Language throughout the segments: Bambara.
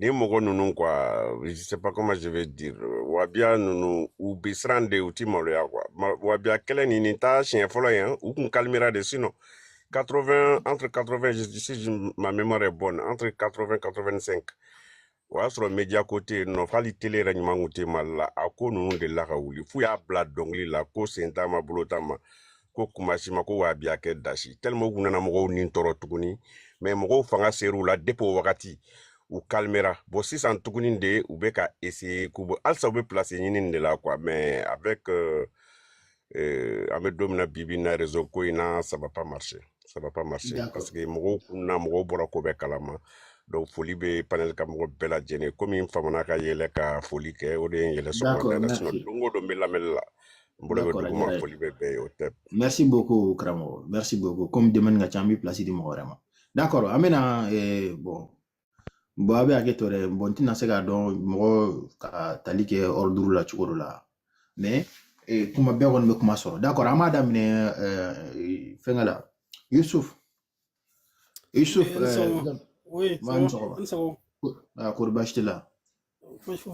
Ni mogo nunu quoi, je sais pas comment je vais dire. Wabia nunu ou bisrande ou timoloya quoi. Wabia kelen ni ta chien folo yan ou kun calmera de sinon 80 entre 80 si ma mémoire est bonne entre 80 85. O y'a sɔrɔ media côté non fali télé yɛrɛ ɲuman kun tɛ mali la a ko ninnu de la ka wuli f'u y'a bila dɔnkili la ko sen t'a ma bolo t'a ma ko kumasi ma ko Wabia kɛ dasi tellement u kun nana mɔgɔw nin tɔɔrɔ tuguni mais mɔgɔw fanga ser'u la depuis o wagati u calmera bon sisan tuguni de u bɛ ka essayer k'u bɔ halisa u bɛ place ɲini nin de la quoi mais avec an bɛ don min na bi na réseau ko in na ça va pas marcher parce que mɔgɔw kun na mɔgɔw bɔra ko bɛɛ kalama donc foli bɛ panel ka mɔgɔ bɛɛ lajɛlen komi n famana ka yɛlɛ ka foli kɛ o de ye n yɛlɛ sɔgɔmada la sinon don o don n bɛ lamɛnni la n bolo bɛ duguma foli bɛ bɛɛ ye o tɛ. Merci beaucoup karamɔgɔ merci beaucoup comme demain ka ca an bɛ place di mɔgɔ wɛrɛ ma d'accord an bɛna bon a bɛ hakɛ to dɛ bon n tɛna se k'a dɔn mɔgɔ ka tali kɛ ordre la cogo dɔ la mais kuma bɛɛ kɔni bɛ kuma sɔrɔ d'accord an b'a daminɛ fɛnkɛ la Yusuf oui ça va kori baasi tɛ la d'accord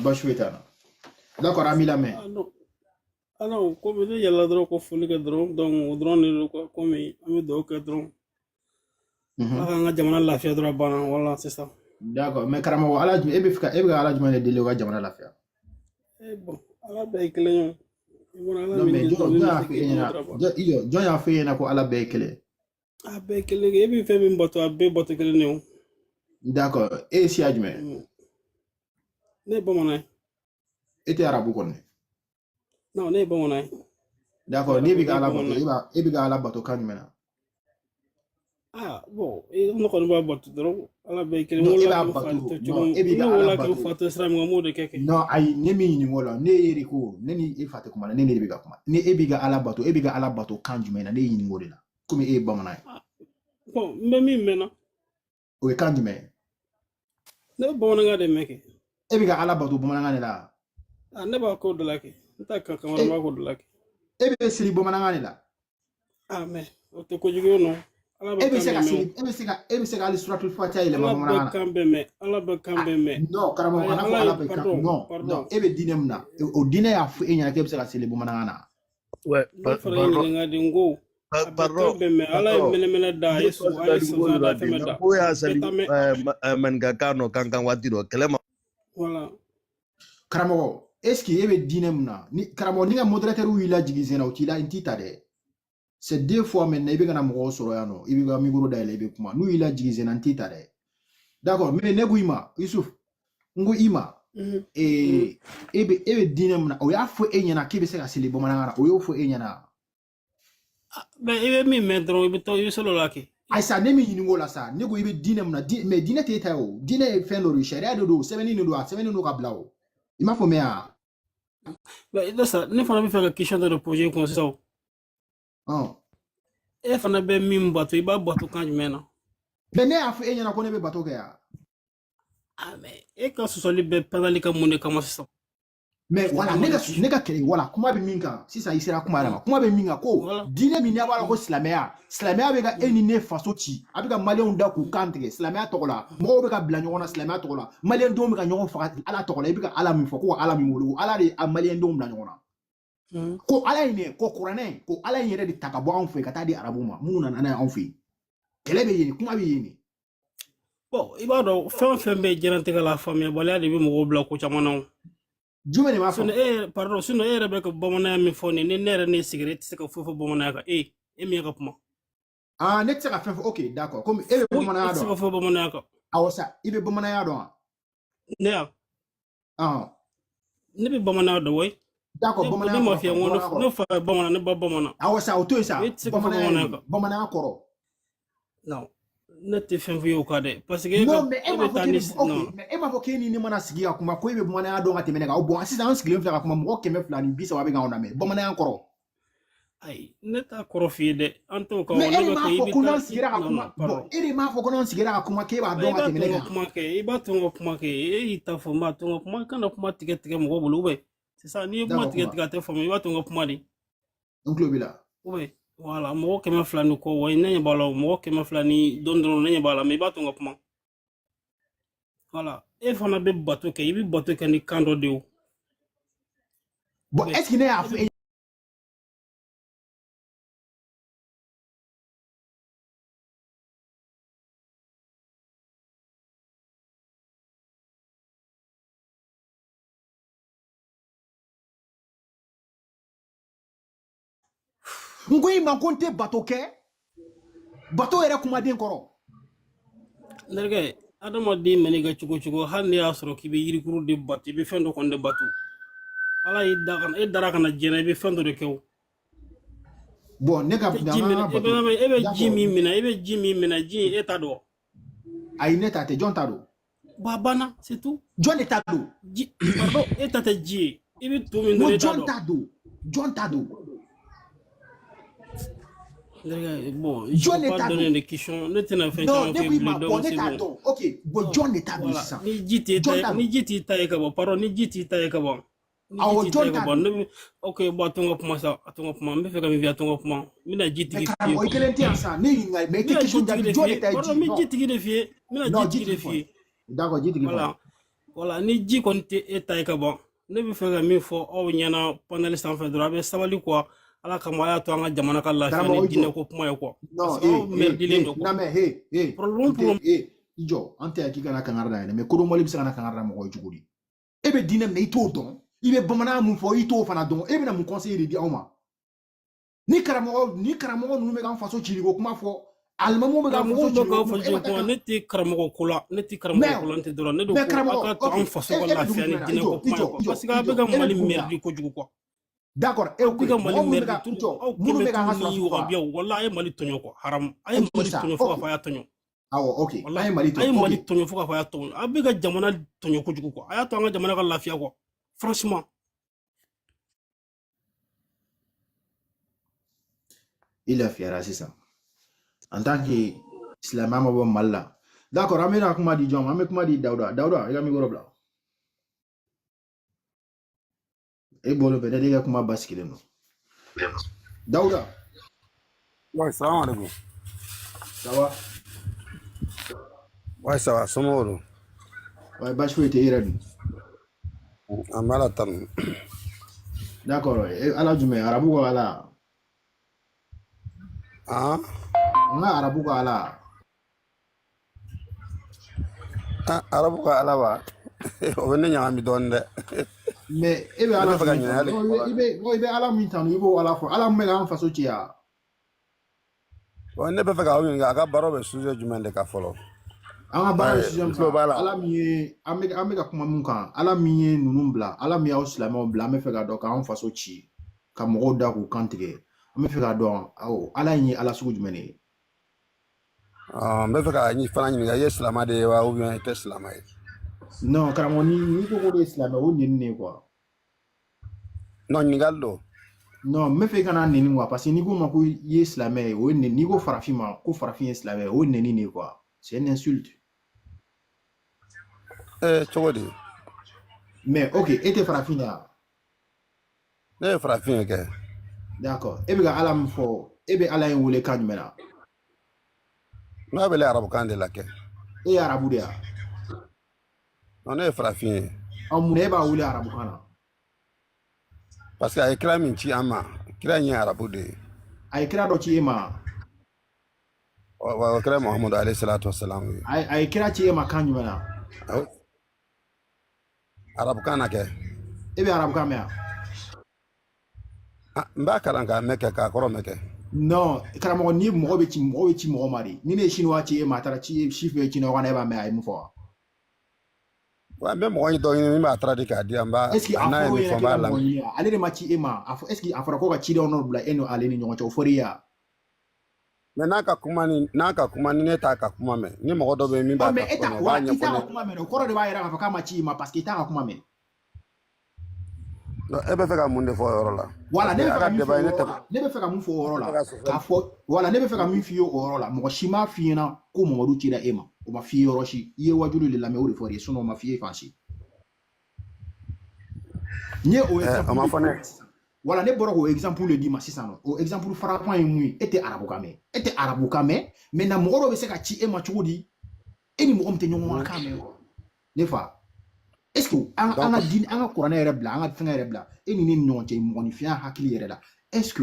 baasi foyi t'a la d'accord an b'i lamɛn alors comme ne yɛlɛla dɔrɔn ko foli kɛ dɔrɔn donc o dɔrɔn de don quoi comme an bɛ dugawu kɛ dɔrɔn ala k'an ka jamana lafiya dɔrɔn banna voilà c'est ça. d'accord mais karamɔgɔ ala e bɛ ka ala jumɛn de deli o ka jamana lafiya. bon ala bɛɛ ye kelen ye. non mais jɔn y'a fɔ e ɲɛna ko ala bɛɛ ye kelen. a bɛɛ ye kelen ye e bɛ fɛn min bato a bɛɛ bato kelen de ye o. d'accord e ye siya jumɛn. ne ye bamanan ye. e tɛ arabu kɔni. non ne ye bamanan ye. d'accord n'e bɛ ka ala bato e bɛ ka ala bato kan jumɛn na. bon ne kɔni b'a bato dɔrɔn ala bɛɛ ye kelen. non e b'a bato non e bɛ ka ala bato. ne wolola k'e fa sira min kan n b'o de kɛ. non ayi ne min ɲininka o la ne ye de ko ne ni e fa tɛ kuma na ne de bɛ ka kuma ni e bɛ ka ala bato e bɛ ka ala bato kan jumɛn na ne ye ɲininka o de la komi e ye bamanan ye. bon n bɛ min mɛnna. o ye kan jumɛn ye. ne bɛ bamanankan de mɛn kɛ. e bɛ ka ala bato bamanankan de la. ne b'a ko dɔ la kɛ n t'a kan wɛrɛ n b'a ko dɔ la kɛ. e bɛ siri bamanankan de la. mais o tɛ kojugu ye nɔ. e bɛ se ka hali suratul fatiha yɛlɛma bamanankan na. ala bɛ kan bɛɛ mɛn. non karamɔgɔ kana fɔ ala bɛ kan non e bɛ diinɛ min na o diinɛ y'a fɔ e ɲɛna k'e bɛ se ka siri bamanankan na. ouais pardon ala ye mɛnɛmɛnɛ da a ye sɔsɔ da tɛmɛ da ko y'a sali maninkakan nɔ kankan waati dɔ kɛlɛ ma. voilà karamɔgɔ est ce que e bɛ diinɛ min na ni karamɔgɔ ni ka modérateur y'i lajigin sen na o t'i la n t'i ta dɛ c'est deux fois maintenant i bɛ ka na mɔgɔw sɔrɔ yan nɔ i bɛ ka micro dayɛlɛ i bɛ kuma n'u y'i lajigin sen na n t'i ta dɛ d'accord mais ne ko i ma Yusuf n ko i ma e bɛ diinɛ min na o y'a fɔ e ɲɛna k'e bɛ se ka seli bamanankan na o y'o fɔ e ɲɛna. mais i bɛ min mɛn dɔrɔn i bɛ sɔrɔ la kɛ. ayisa ne min ɲininka o la sa ne ko i bɛ diinɛ min na mais diinɛ tɛ e ta ye o diinɛ ye fɛn dɔ de ye sariya de don sɛbɛnni de don a sɛbɛnnen don ka bila o i m'a fɔ mɛ yan. ne fana bɛ fɛ ka question dɔ de poser kun sisan o. e fana bɛ min bato i b'a bato kan jumɛn na. mais ne y'a fɔ e ɲɛna ko ne bɛ bato kɛ yan. mais e ka sɔsɔli bɛ panali ka mun de kama sisan. mais voilà ne ka kɛlɛ voilà kuma bɛ min kan sisan i sera kuma yɛrɛ ma kuma bɛ min kan ko diinɛ min n'a b'a la ko silamɛya bɛ ka e ni ne faso ci a bɛ ka maliyɛnw da k'u kan tigɛ silamɛya tɔgɔ la mɔgɔw bɛ ka bila ɲɔgɔn na silamɛya tɔgɔ la maliyɛn denw bɛ ka ɲɔgɔn faga ala tɔgɔ la i bɛ ka ala min fɔ ko ala min wolo ala de ye maliyɛn denw bila ɲɔgɔn na. ko ala in ne ko kuranɛ ko ala in yɛrɛ de ta ka bɔ anw fɛ ka taa di arabu ma minnu nana n'a ye anw fɛ kɛlɛ bɛ yen kuma bɛ yen. bon i b'a dɔn fɛn o fɛn bɛ diɲɛlatigɛ la faamuyabaliya de bɛ mɔgɔw bila ko caman na. jumɛn de b'a fɔ. pardon sinon e yɛrɛ bɛ ka bamananya min fɔ nin ni ne yɛrɛ ne sigira e tɛ se ka foyi fɔ bamananya kan e min ka kuma. ne tɛ se ka fɛn fɔ ok d'accord komi e bɛ bamananya dɔn. e tɛ se ka fɔ bamananya kan. awɔ sa i bɛ bamananya dɔn wa. ne yan. ne bɛ bamananya dɔn wa. d'accord bamananya kɔrɔ. ne ma f'i ye ne fa ye bamanan ne ba bamanan. awɔ sa o to yen sa. e tɛ se ka fɔ bamananya kan. bamananya kɔrɔ. non ne tɛ fɛn f'i ye o kan dɛ parce que non mais e m'a fɔ k'e ni ne mana sigi ka kuma ko e bɛ bamananya dɔn ka tɛmɛ ne kan o bon sisan an sigilen filɛ ka kuma mɔgɔ 230 bɛ k'anw lamɛn bamananya kɔrɔ. ayi ne t'a kɔrɔ f'i ye dɛ an t'o kan. mais e de m'a fɔ ko n'an sigira ka kuma bon e de m'a fɔ ko n'an sigira ka kuma k'e b'a dɔn ka tɛmɛ ne kan. i b'a to n ka kuma kɛ e y'i ta fɔ n b'a to n ka kuma i kana kuma tigɛ mɔgɔ bolo ou bien sisan n'i ye kuma tigɛ a tɛ faamu i b'a to n ka kuma de. n tulo b'i la. ou bien voilà mɔgɔ 200 ni kɔ wa ne ɲɛ b'a la mɔgɔ 200 ni dɔɔni dɔrɔn ne ɲɛ b'a la mais i b'a to n ka kuma. voilà e fana bɛ bato kɛ i bɛ bato kɛ ni kan dɔ de o bon est ce que ne y'a fɔ n ko i ma ko n tɛ bato kɛ bato yɛrɛ kumaden kɔrɔ n terikɛ adamaden mɛn'i ka cogo cogo hali n'i y'a sɔrɔ k'i bɛ yirikuru de bato i bɛ fɛn dɔ kɔni de bato ala y'i da kana e dara kana jɛnɛ i bɛ fɛn dɔ de kɛ o bon ne ka e bɛ ji min minɛ e bɛ ji min minɛ ji e ta dɔn ayi ne ta tɛ jɔn ta don ba banna c'est tout jɔn de ta don ji pardon e ta tɛ ji ye i bɛ to min dɔn e ta jɔn ta don jɔn ta don bon je ne peux pas donner des questions ne tɛna fɛn caman fɔ i bilen donc c'est bon ok bon jɔn de ta don sisan ni ji t'i ta ye ka bɔ pardon ni ji t'i ta ye ka bɔ ok bon a to n ka kuma sa a to n ka kuma n bɛ fɛ ka min f'i ye a to n ka kuma n bɛna ji tigi f'i ye o kelen tɛ yan sa ne ɲininkali mais i tɛ question jaabi jɔn de ta ye ji n bɛ ji tigi de f'i ye n bɛna ji tigi de f'i ye d'accord ji tigi voilà ni ji kɔni tɛ e ta ye ka bɔ ne bɛ fɛ ka min fɔ aw ɲɛna panel sanfɛ dɔrɔn a bɛ sabali quoi ala kama a y'a to an ka jamana ka lafiya ni diinɛ ko kuma ye quoi parce que aw mɛridilen don quoi problème i jɔ an tɛ yan k'i kana kangari da yɛlɛ mais kodɔnbali bɛ se ka na kangari da mɔgɔ ye cogo di e bɛ diinɛ minɛ i t'o dɔn i bɛ bamananya mun fɔ i t'o fana dɔn e bɛna mun conseiller de di aw ma ni karamɔgɔ ninnu bɛ k'an faso cili ko kuma fɔ alimamu bɛ k'an faso cili ko kuma ne tɛ karamɔgɔ ko la ne tɛ karamɔgɔ ko la n tɛ dɔrɔn ne de ko a ka to an faso ka lafiya ni diinɛ ko kuma ye quoi parce que a bɛ ka mali mɛridi kojugu quoi d'accord e ko mali mɛridi minnu bɛ k'an ka wahabiya wala a ye mali tɔɲɔ quoi haram a ye mali tɔɲɔ fo k'a fɔ a y'a tɔɲɔ awɔ ok a ye mali tɔɲɔ fo k'a fɔ a y'a tɔɲɔ a bɛ ka jamana tɔɲɔ kojugu quoi a y'a to an ka jamana ka lafiya quoi franchement i lafiyara sisan en tant que silamɛ ma bɔ mali la d'accord an bɛna kuma di jɔn ma an bɛ kuma di dawuda i ka micro bila e bolo bɛ ne ka kuma basigilen don dawuda ouais salam alaikum ça va ouais ça va somɔgɔw don ouais basi foyi tɛ i yɛrɛ dun an bɛ ala tanu d'accord ala jumɛn arabu ko ala an ka arabu ko ala arabu ka ala wa o bɛ ne ɲagami dɔɔnin dɛ mais e bɛ ala fɛ i bɛ ala min tanu i b'o ala fɔ ala min bɛ k'an faso ci ya ne bɛ fɛ k'aw ɲininka a ka baaraw bɛ sujet jumɛn de kan fɔlɔ an ka baara bɛ sujet min kan ala min ye an bɛ ka kuma min kan ala min ye ninnu bila ala min y'aw silamɛw bila an bɛ fɛ ka dɔn k'an faso ci ka mɔgɔw da k'u kan tigɛ an bɛ fɛ ka dɔn ala in ye ala sugu jumɛn de ye n bɛ fɛ ka fana ɲininka i ye silamɛ de ye wa ou bien i tɛ silamɛ ye non karamɔgɔ ni ko ko de ye silamɛ o neni ne quoi non ɲininkali don non n bɛ fɛ i kana neni quoi parce que n'i ko ma ko i ye silamɛ ye o ye neni n'i ko farafin ma ko farafin ye silamɛ ye o ye neni ne quoi c'est une insulte cogo di mais ok e tɛ farafin ya ne ye farafin ye kɛ d'accord e bɛ ka ala min fɔ e bɛ ala in wele kan jumɛn na n'a bɛ arabukan de la kɛ e ye arabu de ya non ne ye farafin ye mun e b'a wele arabukan na parce que a ye kira min ci an ma kira in ye arabu de ye a ye kira dɔ ci e ma o kira muhamadu alayhi salatu wasalam ye a ye kira ci e ma kan jumɛn na arabukan na kɛ e bɛ arabukan mɛn n b'a kalan k'a mɛn kɛ k'a kɔrɔ mɛn kɛ non karamɔgɔ ni mɔgɔ bɛ ci mɔgɔ ma de ni ne ye chinois ci e ma a taara ci sifɛ chinois kana e b'a mɛn a ye mun fɔ wa n bɛ mɔgɔ dɔ ɲini min b'a taara di k'a di an b'a est ce que a fɔra e ɲɛna k'e mɔgɔ ɲini ale de ma ci e ma est ce que a fɔra ko ka cidenw nɔ bila e n'o ale ni ɲɔgɔn cɛ o fɔra i ye mais n'a ka kuma ni ne t'a ka kuma mɛn ni mɔgɔ dɔ bɛ min b'a ka kuma mɛn i t'a ka kuma mɛn o kɔrɔ de b'a yira k'a fɔ k'a ma ci i ma parce que i t'a ka kuma mɛn e bɛ fɛ ka mun de fɔ o yɔrɔ la voilà ne bɛ fɛ ka mun fɔ o yɔrɔ la k'a fɔ voilà ne bɛ fɛ ka min f'i ye o yɔrɔ la mɔgɔ si m'a f'i ɲɛna ko Mamadu cira e ma o ma f'i ye yɔrɔ si i ye wajulu de lamɛn o de fɔ i ye sinon o ma f'i ye fan si n ye o exemple voilà ne bɔra k'o exemple de d'i ma sisan o exemple frappant ye mun ye e tɛ arabukan mɛn maintenant mɔgɔ dɔ bɛ se ka ci e ma cogo di e ni mɔgɔ min tɛ ɲɔgɔn kan mɛn ne fa est-ce que an ka din an ka kuranɛ yɛrɛ bila an ka fɛngɛ yɛrɛ bila e ni ne ni ɲɔgɔn cɛ mɔgɔninfinya hakili yɛrɛ la est-ce que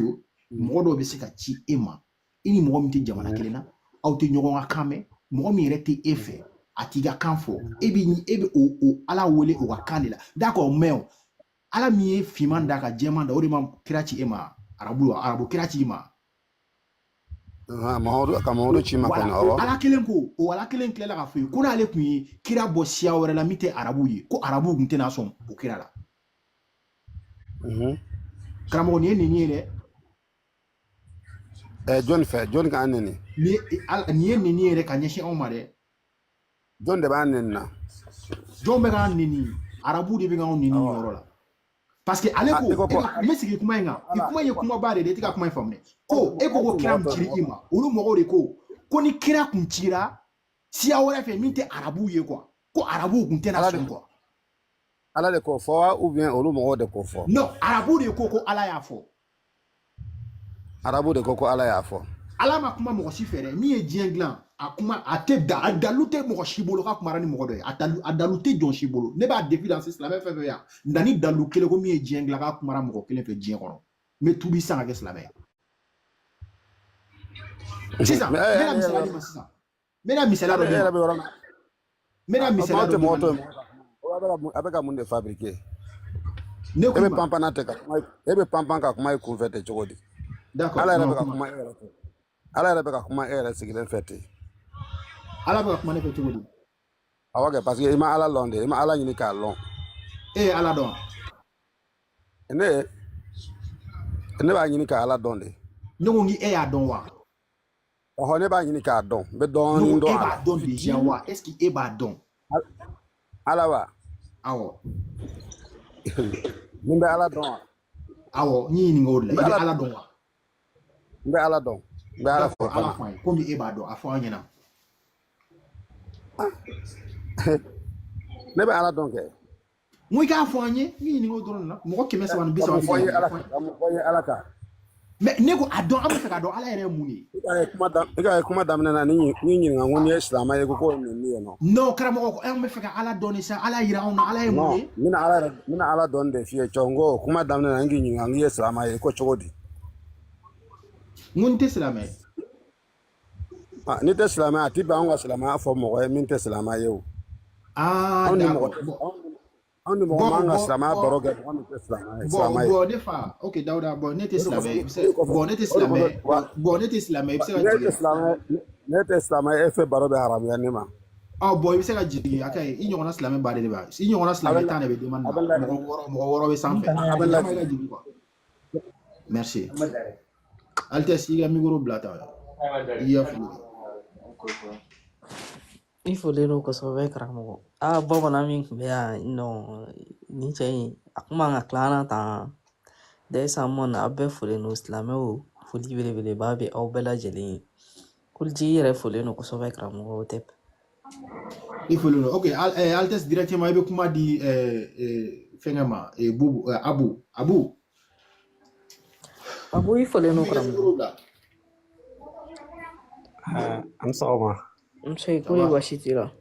mɔgɔ dɔw bɛ se ka ci e ma i ni mɔgɔ min tɛ jamana kelen na aw tɛ ɲɔgɔn ka kan mɛn mɔgɔ min yɛrɛ tɛ e fɛ a t'i ka kan fɔ e bɛ o ala wele o ka kan de la d'accord mais ala min ye finman da ka jɛman da o de ma kira ci e ma arabu kira ci i ma Kamahoro ci ma kɔnɔ awɔ ala kelen ko o ala kelen tilela ka fɔ ye ko n'ale tun ye kira bɔ siya wɛrɛ la min tɛ arabu ye ko arabu tun tɛna sɔn o kira la karamɔgɔ nin ye nin ye dɛ jɔn k'an neni nin ye nin yɛrɛ ka ɲɛsin anw ma dɛ jɔn de b'an neni na jɔn bɛ k'an neni arabu de bɛ k'anw neni yɔrɔ la parce que ale ko n bɛ sigi kuma in kan i kuma ye kumaba de ye e tɛ ka kuma in faamu ko e ko kira min cira i ma olu mɔgɔw de ko ni kira kun cira siya wɛrɛ fɛ min tɛ arabu ye quoi ko arabu kun tɛna sɔn quoi ala de k'o fɔ wa ou bien olu mɔgɔw de k'o fɔ non arabu de ko ala y'a fɔ arabu de ko ala y'a fɔ ala ma kuma mɔgɔ si fɛ dɛ min ye diɲɛ dilan a kuma a dalu tɛ mɔgɔ si bolo ka kumara ni mɔgɔ dɔ ye a dalu tɛ jɔn si bolo ne b'a défi dans silamɛ fɛn fɛn yan nani dalu kelen ko min ye diɲɛ dilan ka kumara mɔgɔ kelen fɛ diɲɛ kɔnɔ n bɛ tubi san ka kɛ silamɛ sisan n bɛna misaliya di ma sisan n bɛna misaliya dɔ di ma n bɛna misaliya dɔ di ma a bɛ ka mun de fabriquer ne ko e bɛ panpan tɛ ka kuma e bɛ panpan ka kuma i kunfɛ tɛ cogo di d'accord ala yɛrɛ bɛ ka kuma e yɛrɛ fɛ ala yɛrɛ bɛ ka kuma e yɛrɛ sigilen fɛ ten ala bɛ ka kuma ne fɛ cogo di awɔ kɛ parce que i ma ala lɔn de i ma ala ɲini k'a lɔn e ye ala dɔn ne b'a ɲini ka ala dɔn de ne ko e y'a dɔn wa ɔhɔ ne b'a ɲini k'a dɔn n bɛ dɔɔnin dɔn e b'a dɔn déjà wa est-ce que e b'a dɔn ala wa awɔ ni bɛ ala dɔn wa awɔ n y'i ɲininka o de la i bɛ ala dɔn wa n bɛ ala dɔn n bɛ ala fɔ ala fɔ an ye komi e b'a dɔn a fɔ an ɲɛna ne bɛ ala dɔn kɛ n ko i k'a fɔ an ye n y'i ɲininka o dɔrɔn na mɔgɔ 330 ni fɔ ye ala ta mais ne ko a dɔn an bɛ fɛ ka dɔn ala yɛrɛ ye mun ye i ka kuma daminɛ na ni ɲininka ko ni ye silamɛ ye ko nin ye nɔ non karamɔgɔ ko an bɛ fɛ ka ala dɔn de sa ala yira anw na ala ye mun ye n bɛna ala dɔn de f'i ye cɔ n ko kuma daminɛ na n k'i ɲininka n ye silamɛ ye ko cogo di n ko n tɛ silamɛ n'i tɛ silamɛ a ti bɛn anw ka silamɛya fɔ mɔgɔ ye min tɛ silamɛ ye o anw ni mɔgɔ man ka silamɛya baro kɛ mɔgɔ min tɛ silamɛ ye bon ne fa ok Dawuda bon ne tɛ silamɛ ne tɛ silamɛ i bɛ se ka jigin ne tɛ silamɛ e fɛ baro bɛ haramuya ne ma bon i bɛ se ka jigin a ka ɲi i ɲɔgɔnna silamɛ ba de b'a i ɲɔgɔnna silamɛ tan de bɛ demande na mɔgɔ wɔɔrɔ bɛ sanfɛ a bɛ lafiya ka jigin quoi merci Altesse i ka micro bila ta i y'a fili I fɔlen don kosɛbɛ karamɔgɔ bamanan min tun bɛ yan nin cɛ in a kuma ka tila an na tan Dɛsɛmɔn aw bɛɛ folen don silamɛw foli belebeleba bɛ aw bɛɛ lajɛlen ye Kulji i yɛrɛ folen don kosɛbɛ karamɔgɔ o tɛ i folen don ok Altesse directement i bɛ kuma di fɛngɛ ma Abu i folen don karamɔgɔ an sɔgɔma muso i ko baasi t'i la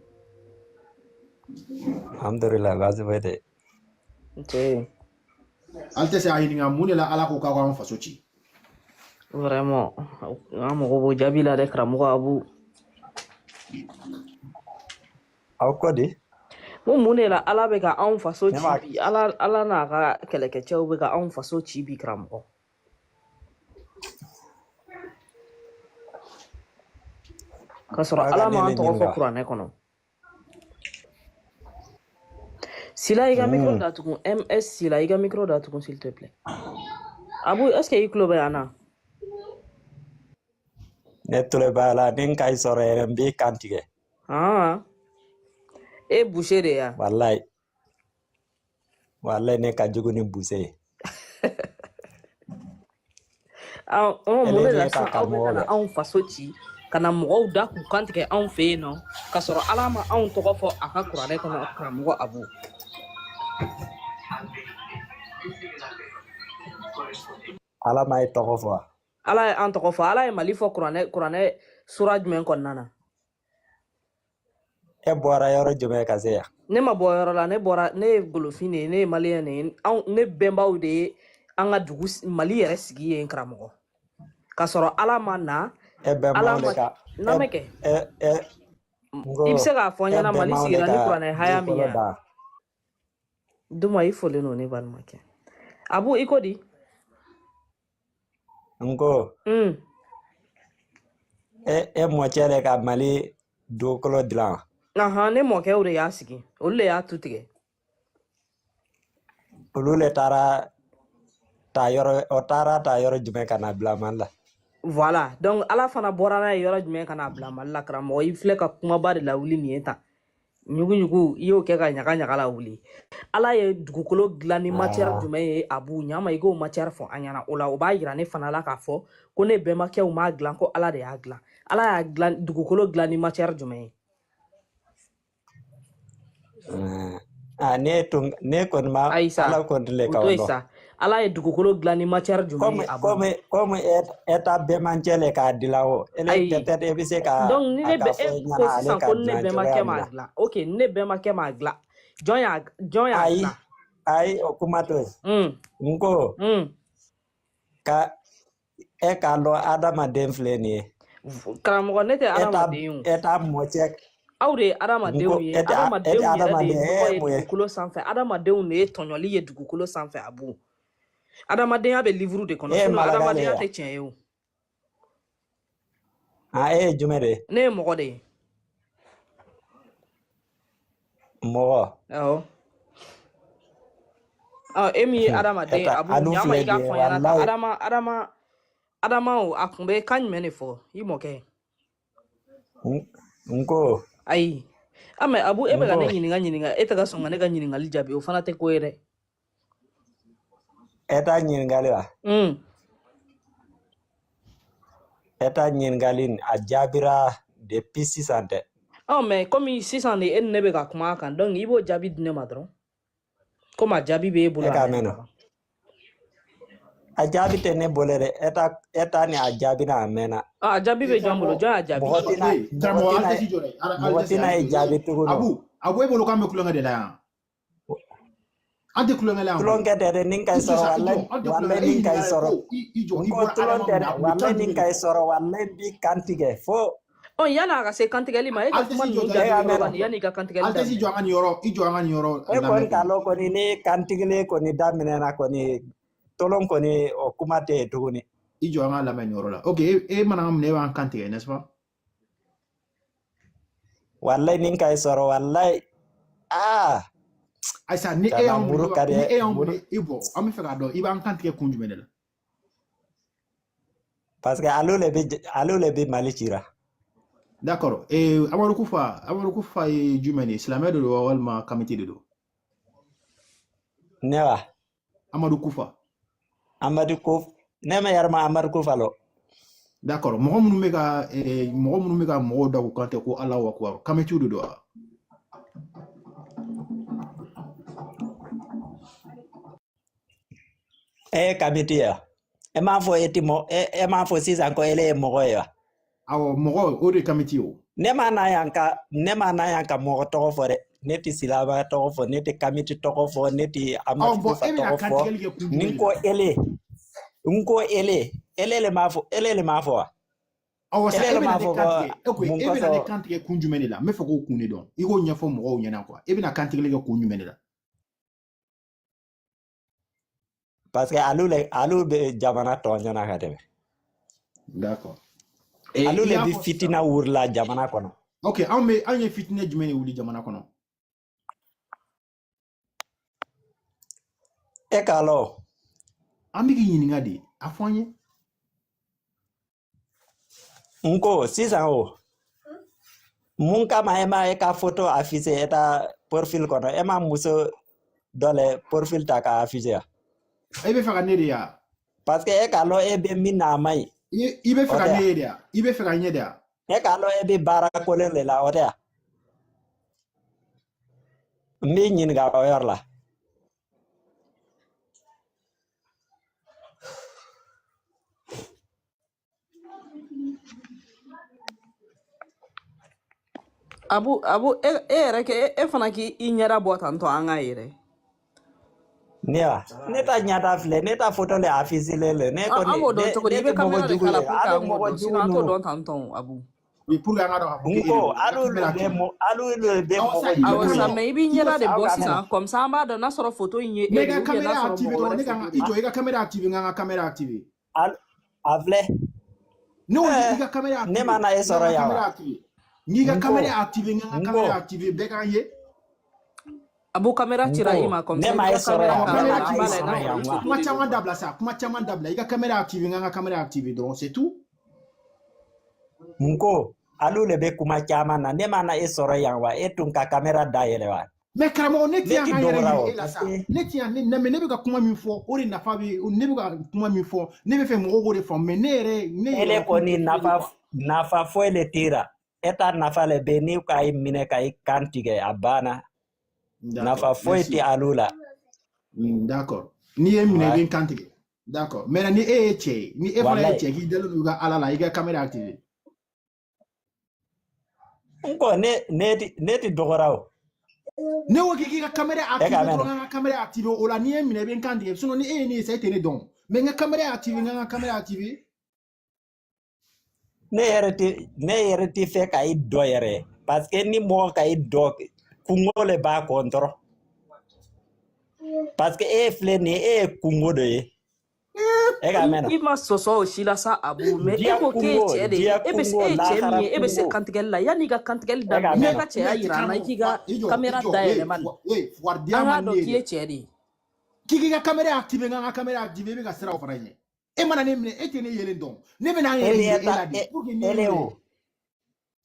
alhamdulillah baasi foyi tɛ Altesse a ɲininka mun de la ala ko k'aw k'an faso ci vraiment an mago b'o jaabi la dɛ karamɔgɔ Abu aw kɔ di n ko mun de la ala bɛ ka anw faso ci bi ala n'a ka kɛlɛkɛcɛw bɛ ka anw faso ci bi karamɔgɔ ka sɔrɔ ala m'an tɔgɔ fɔ kuranɛ kɔnɔ Sila i ka micro datugun MS Sila i ka micro datugun s'il te plaît Abu est-ce que i tulo bɛ yan na ne tulo b'a la ni n ka i sɔrɔ yɛrɛ n b'i kan tigɛ e boucher de ya wallahi ne ka jugu ni buse ye mun de la sisan aw bɛ ka na anw faso ci ka na mɔgɔw da k'u kantigɛ anw fɛ yen nɔ ka sɔrɔ ala ma anw tɔgɔ fɔ a ka kuranɛ kɔnɔ karamɔgɔ Abu ala ma i tɔgɔ fɔ ala ye an tɔgɔ fɔ ala ye Mali fɔ kuranɛ sura jumɛn kɔnɔna na e bɔra yɔrɔ jumɛn ka se yan ne ma bɔ yɔrɔ la ne bɔra ne ye golofin de ye ne ye maliyɛn de ye ne bɛnbaw de ye an ka dugu mali yɛrɛ sigi ye karamɔgɔ k'a sɔrɔ ala ma na e ala bɛnbaw ma le ka n'a ma kɛ ngo i bɛ se k'a fɔ n e ɲɛna mali bɛnbaw le sigira ni ka kuranɛ haya min dugukolo ye da duma i folen don ne balimakɛ abu i ko di ngo e mɔcɛ le ka mali dugukolo dilan ne mɔkɛw de y'a sigi olu de y'a tu tigɛ olu le taara ta yɔrɔ jumɛn ka na bila mali la voilà donc ala fana bɔra n'a ye yɔrɔ jumɛn ka n'a bila mali la karamɔgɔ i filɛ ka kumaba de lawuli nin ye tan ɲuguɲugu i y'o kɛ ka ɲaga la wuli ala ye dugukolo dilan ni matière jumɛn ye abu ɲama i k'o matière fɔ an ɲɛna o la o b'a yira ne fana la k'a fɔ ko ne bɛnbakɛw m'a dilan ko ala de y'a dilan ala y'a dilan dugukolo dilan ni matière jumɛn ye ne kɔni ma ala kɔni le ka dɔn sa ala ye dugukolo dilan ni matière jumɛn ye abu comme eta bɛnbakɛ le k'a dilan o peut-être e bɛ se ka donc ni ne bɛ fɔ ko sisan ko ne bɛnbakɛ m'a dilan ok ne bɛnbakɛ m'a dilan jɔn y'a dilan ayi o kuma to yen n ko ka e k'a dɔn adamaden filɛ nin ye karamɔgɔ ne tɛ adamaden ye e t'a mɔcɛ aw de ye adamadenw ye adamadenw yɛrɛ de ye nɔgɔ ye dugukolo sanfɛ adamadenw de ye tɔɲɔli ye dugukolo sanfɛ abu adamadenya bɛ livre de kɔnɔ sinon adamadenya tɛ tiɲɛ ye o e ye jumɛn de ye ne ye mɔgɔ de ye mɔgɔ e min ye adamaden ye abu ɲama i k'a fɔ n ɲɛna tan adama o a tun bɛ kan jumɛn de fɔ i mɔkɛ n ko ayi mɛ abu e bɛ ka ne ɲininka e tɛ ka sɔn ka ne ka ɲininkali jaabi o fana tɛ ko ye dɛ e t'a ɲininkali wa e t'a ɲininkali a jaabira depuis sisan tɛ mɛ komi sisan de e ni ne bɛ ka kuma a kan donc i b'o jaabi di ne ma dɔrɔn komi a jaabi bɛ e bolo a jaabi tɛ ne bolo dɛ e t'a ni a jaabi na a mɛnna a jaabi bɛ jɔn bolo jɔn y'a jaabi mɔgɔ tɛna ye jaabi tuguni abu e bolo k'an bɛ kulonkɛ de la yan an tɛ kulonkɛ la yan kulonkɛ tɛ dɛ nin ka ɲi sɔrɔ walayi nin ka ɲi sɔrɔ n ko tulon tɛ dɛ walayi nin ka ɲi sɔrɔ walayi n b'i kan tigɛ fo yani a ka se kantigɛli ma e ka kuma ninnu jaabi yanni i ka kantigɛli daminɛ i jɔ an ka nin yɔrɔ e kɔni k'a lɔn kɔni ni kantigɛli kɔni daminɛna kɔni tolon kɔni o kuma tɛ yen tuguni i jɔ an ka lamɛn nin yɔrɔ la ok e mana minɛ e b'an kan tigɛ n'est-ce pas walayi nin ka ɲi sɔrɔ walayi ayisa ni e y'an minɛ i bɔ an bɛ fɛ k'a dɔn i b'an kan tigɛ kun jumɛn de la parce que ale le bɛ mali cira d'accord Amadu Kufa ye jumɛn de ye silamɛ de don walima kamite de don ne wa Amadu Kufa ne ma yɛrɛ ma Amadu Kufa lɔ d'accord mɔgɔ minnu bɛ ka mɔgɔw da k'u kan tɛ ko Alahu Akibaru kamitiw de don wa kamiti ya e m'a fɔ sisan ko ele ye mɔgɔ ye wa awɔ mɔgɔ o de kamiti o ne ma na yan ka mɔgɔ tɔgɔ fɔ dɛ ne tɛ silaba tɔgɔ fɔ ne tɛ kamiti tɔgɔ fɔ ne tɛ Amadu Kufa tɔgɔ fɔ ni ko ele n ko ele le m'a fɔ wa awɔ sa e bɛna ne kan tigɛ kun jumɛn de la n bɛ fɛ k'o kun de dɔn i k'o ɲɛfɔ mɔgɔw ɲɛna quoi e bɛna kan tigɛli kɛ kun jumɛn de la parce que alu bɛ jamana tɔ ɲɛna ka tɛmɛ d'accord alu le bɛ fitina wurila jamana kɔnɔ ok an ye fitinɛ jumɛn de wuli jamana kɔnɔ e k'a lɔ an bɛ k'i ɲininka de a fɔ an ye n ko sisan o mun kama e ma e ka photo affiché e ta profil kɔnɔ e ma muso dɔ le profil ta k'a affiché ya e bɛ fɛ ka ne de ya parce que e k'a lɔ e bɛ min na a man ɲi i bɛ fɛ ka ne ye de ya i bɛ fɛ ka ɲɛ de ya e k'a lɔ e bɛ baara kolen de la o tɛ ya n b'i ɲininka o yɔrɔ la Abu yɛrɛ kɛ e fana k'i ɲɛda bɔ tantɔ an ka yɛrɛ. Ne ta ɲɛda filɛ ne ta photo le affiché le ne kɔni an b'o dɔn cogo di i bɛ kamera de k'a la pour que ale an k'o mɔgɔ dɔn jugu sinon an t'o ninnu dɔn tantɔ Abu. Oui, pour an ka dɔn k'a fɔ nko alu le bɛ mɔgɔ Awɔ jugu sa ye mais i b'i ɲɛda de bɔ sisan comme ça an b'a dɔn n'a sɔrɔ photo in ye e ne de ka ou bien n'a caméra sɔrɔ activé mɔgɔ dɔrɔn wɛrɛ ne ka i jɔ i ka caméra activé n ka caméra activé a filɛ ne o i ka caméra activé ne ma na e sɔrɔ yan wa n'i ka caméra activé n ka caméra activé bɛɛ k'an ye Abu kamera cira i ma comme ça ne ma e sɔrɔ yan kamera ne ma an na b'a e lajɛ n'a sɔrɔ yan sɔrɔ wa kuma caman dabila sa kuma caman dabila i ka caméra activé n ka caméra activé dɔrɔn c'est tout nko alu le bɛ kuma caman na ne ma na e sɔrɔ yan wa e tun ka caméra dayɛlɛ wa mais karamɔgɔ ne tɛ yan ka yɛrɛ dɔgɔra yira e la sa ne tɛ yan mais ne bɛ ka kuma min fɔ o de nafa bɛ ne bɛ ka kuma min fɔ ne bɛ fɛ mɔgɔw k'o de faamu mais ne yɛrɛ ele kɔni nafa foyi le tira e ta nafa le bɛ n'i ka i minɛ ka i kan tigɛ a banna nafa foyi tɛ alu la d'accord n'i ye minɛ i bɛ n kan tigɛ d'accord mais ni e ye cɛ ye ni e fana ye cɛ k'i dalen don i ka ala la i ka caméra activé nko ne ti dɔgɔra o ne ko k'i ka caméra activé dɔrɔn n ka caméra activé o la n'i ye minɛ i bɛ n kan tigɛ sinon ni e ye ne ye sa e tɛ ne dɔn mais n ka caméra activé n ka caméra activé ne yɛrɛ ti fɛ ka i dɔ yɛrɛ parce que ni mɔgɔ ka i dɔ kungo le b'a kɔ dɔrɔn parce que e filɛ nin ye e ye kungo dɔ ye e ka mɛn na i ma sɔsɔ o si la sa Abu mais e ko k'e cɛ de e bɛ e cɛ min ye e bɛ se kantigɛli la yanni i ka kantigɛli daminɛ ne ka cɛya yira an na i k'i ka caméra dayɛlɛ man an k'a dɔn k'i ye cɛ de ye k'i ka caméra activé n ka caméra activé i bɛ ka siran o fana ɲɛ e mana ne minɛ e tɛ ne yelen dɔn ne bɛ n'an yɛrɛ yira e la de pour que ne minɛ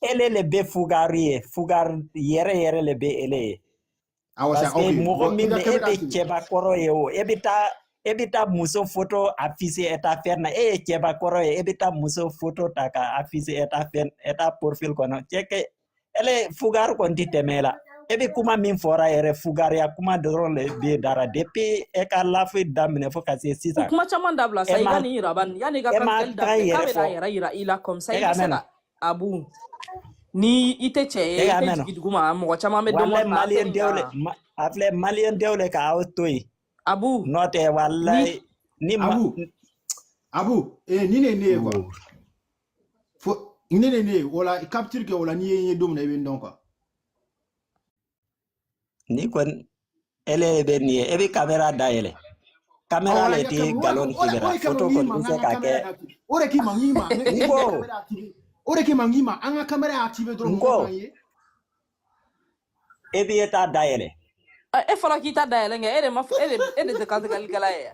ele le bɛ fugari ye fugari yɛrɛ le bɛ ele ye parce que mɔgɔ min bɛ e bɛ cɛbakɔrɔ ye o e bɛ taa muso photo afficher e ta fɛn na e ye cɛbakɔrɔ ye e bɛ taa muso photo ta ka afficher e ta profil kɔnɔ cɛ kɛ ele fugari kɔni tɛ tɛmɛ la e bɛ kuma min fɔra yɛrɛ fugariya kuma dɔrɔn le bɛ dara depuis e ka lafi daminɛ fo ka se sisan kuma caman dabila sa i ka nin yira ban yanni i ka kantigɛli daminɛ k'a bɛ n'a yɛrɛ yira i la comme ça i bɛ se ka Abu ni i tɛ cɛ ye i tɛ jigin duguma mɔgɔ caman bɛ dɔn na a filɛ maliyɛn denw le k'aw to yen Abu n'o tɛ walayi ni Abu ni ne ye quoi fo ni ne wala capture kɛ wala n'i ye don min na i bɛ n dɔn quoi ni kɔni ele bɛ nin ye e bɛ caméra dayɛlɛ caméra le tɛ nkalon tigɛra photo kɔni bɛ se ka kɛ o de k'i ma n k'i o de k'i ma n k'i ma an ka caméra activé dɔrɔn mɔgɔw ye e bɛ taa dayɛlɛ e fɔra k'i ta dayɛlɛ kɛ e de tɛ kantigɛlikɛla ye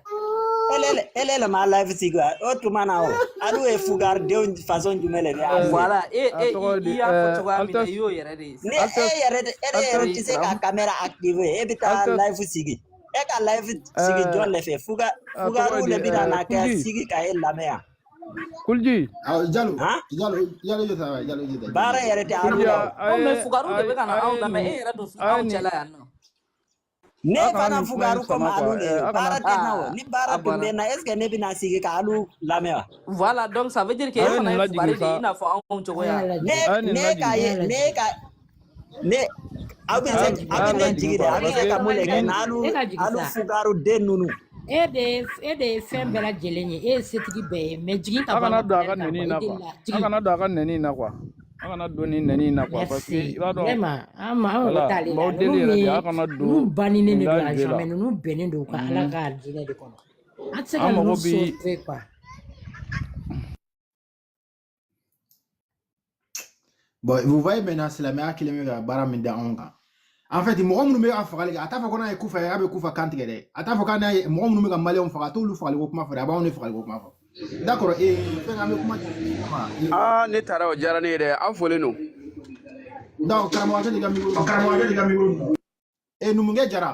ele le ma live sigi o tuma na o alu ye fugaridenw façon jumɛn le bɛ voilà i y'a fɔ cogoya min na i y'o yɛrɛ de ye ni e yɛrɛ tɛ se ka caméra activé e bɛ taa live sigi e ka live sigi jɔn le fɛ fugariw le bɛ na kɛ sigi ka e lamɛn yan Kulji Jalo baara yɛrɛ tɛ alu la mais fugariw de bɛ ka na anw lamɛn e yɛrɛ don anw cɛla yan nɔ ne fana fugaru comme alu le baara tɛ na o ni baara tun bɛ na est ce que ne bɛna sigi ka alu lamɛn wa voilà donc ça veut dire que e fana ye fugari de ye i n'a fɔ anw cogoya ne ka ye ne aw bɛ ne jigi de a bɛ se ka mun de kɛ n'alu fugaru den ninnu e de ye fɛn bɛɛ lajɛlen ye e ye setigi bɛɛ ye mais jigin ka bɔ kana don a ka nɛni na quoi a kana don a ka nɛni na quoi a kana don ni nɛni na quoi parce que i b'a dɔn vraiment an t'ale la ninnu bannen de don a jamais ninnu bɛnnen don ka ala ka diinɛ de kɔnɔ an tɛ se ka ninnu sauver quoi. Bon, vous voyez maintenant c'est la meilleure kilomètre à baara min da anw kan en fait mɔgɔ minnu bɛ a fagali kɛ a t'a fɔ ko n'a ye kufa ye a bɛ kufa kan tigɛ dɛ a t'a fɔ k'a n'a ye mɔgɔ minnu bɛ ka maliyɛnw faga a t'olu fagali ko kuma fɔ dɛ a b'anw de fagali ko kuma fɔ d'accord fɛn an bɛ kuma ne taara o diyara ne ye dɛ aw fɔlen don donc karamɔgɔ kɛ i ka micro numukɛ jara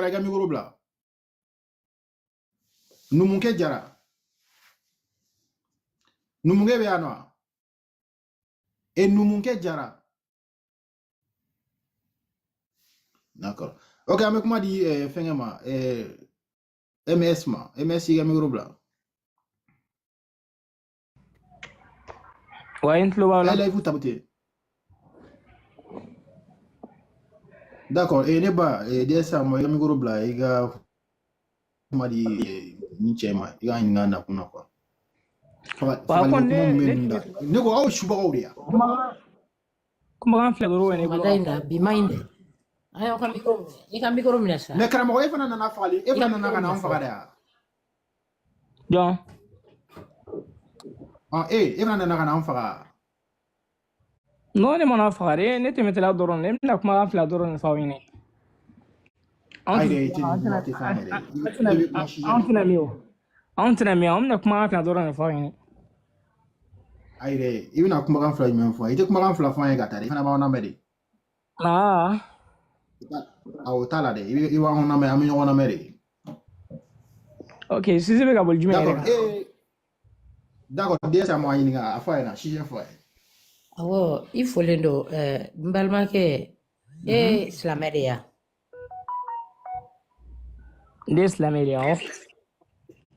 i ka micro bila numukɛ jara numukɛ bɛ yan nɔ numukɛ jara d'accord ok an bɛ kuma di fɛnkɛ ma ms ma ms i ka micro bila wa in tulo b'a la live tabute D'accord, et Neba, et ça, moi, il y a micro bla, il y a comment dire, Nietzsche, il y a une nana qu'on a quoi. Par contre, ne go au shuba au dia. Comment faire le rôle? Madainda, be minded. Ayo kan micro minasa. Ne karamo e fana nana fali, e fana nana kana on fagada. Don. Ah, e fana nana kana on faga. Non, ne m'en fare, ne te mette la doron, ne la kuma fla doron fa wini. Antina mi, on ne kuma fla doron fa wini. Aire, even a kuma fla mi fo. Ite kuma fla fa e gata, fana ba na mede. Ah. Au tala de, i wa on na me, ami on na mede. OK, si c'est gabol du D'accord, d'accord, dia sa mo yininga afa na shi fo. Awo, il faut lendo mbalma ke Islameria. Islameria.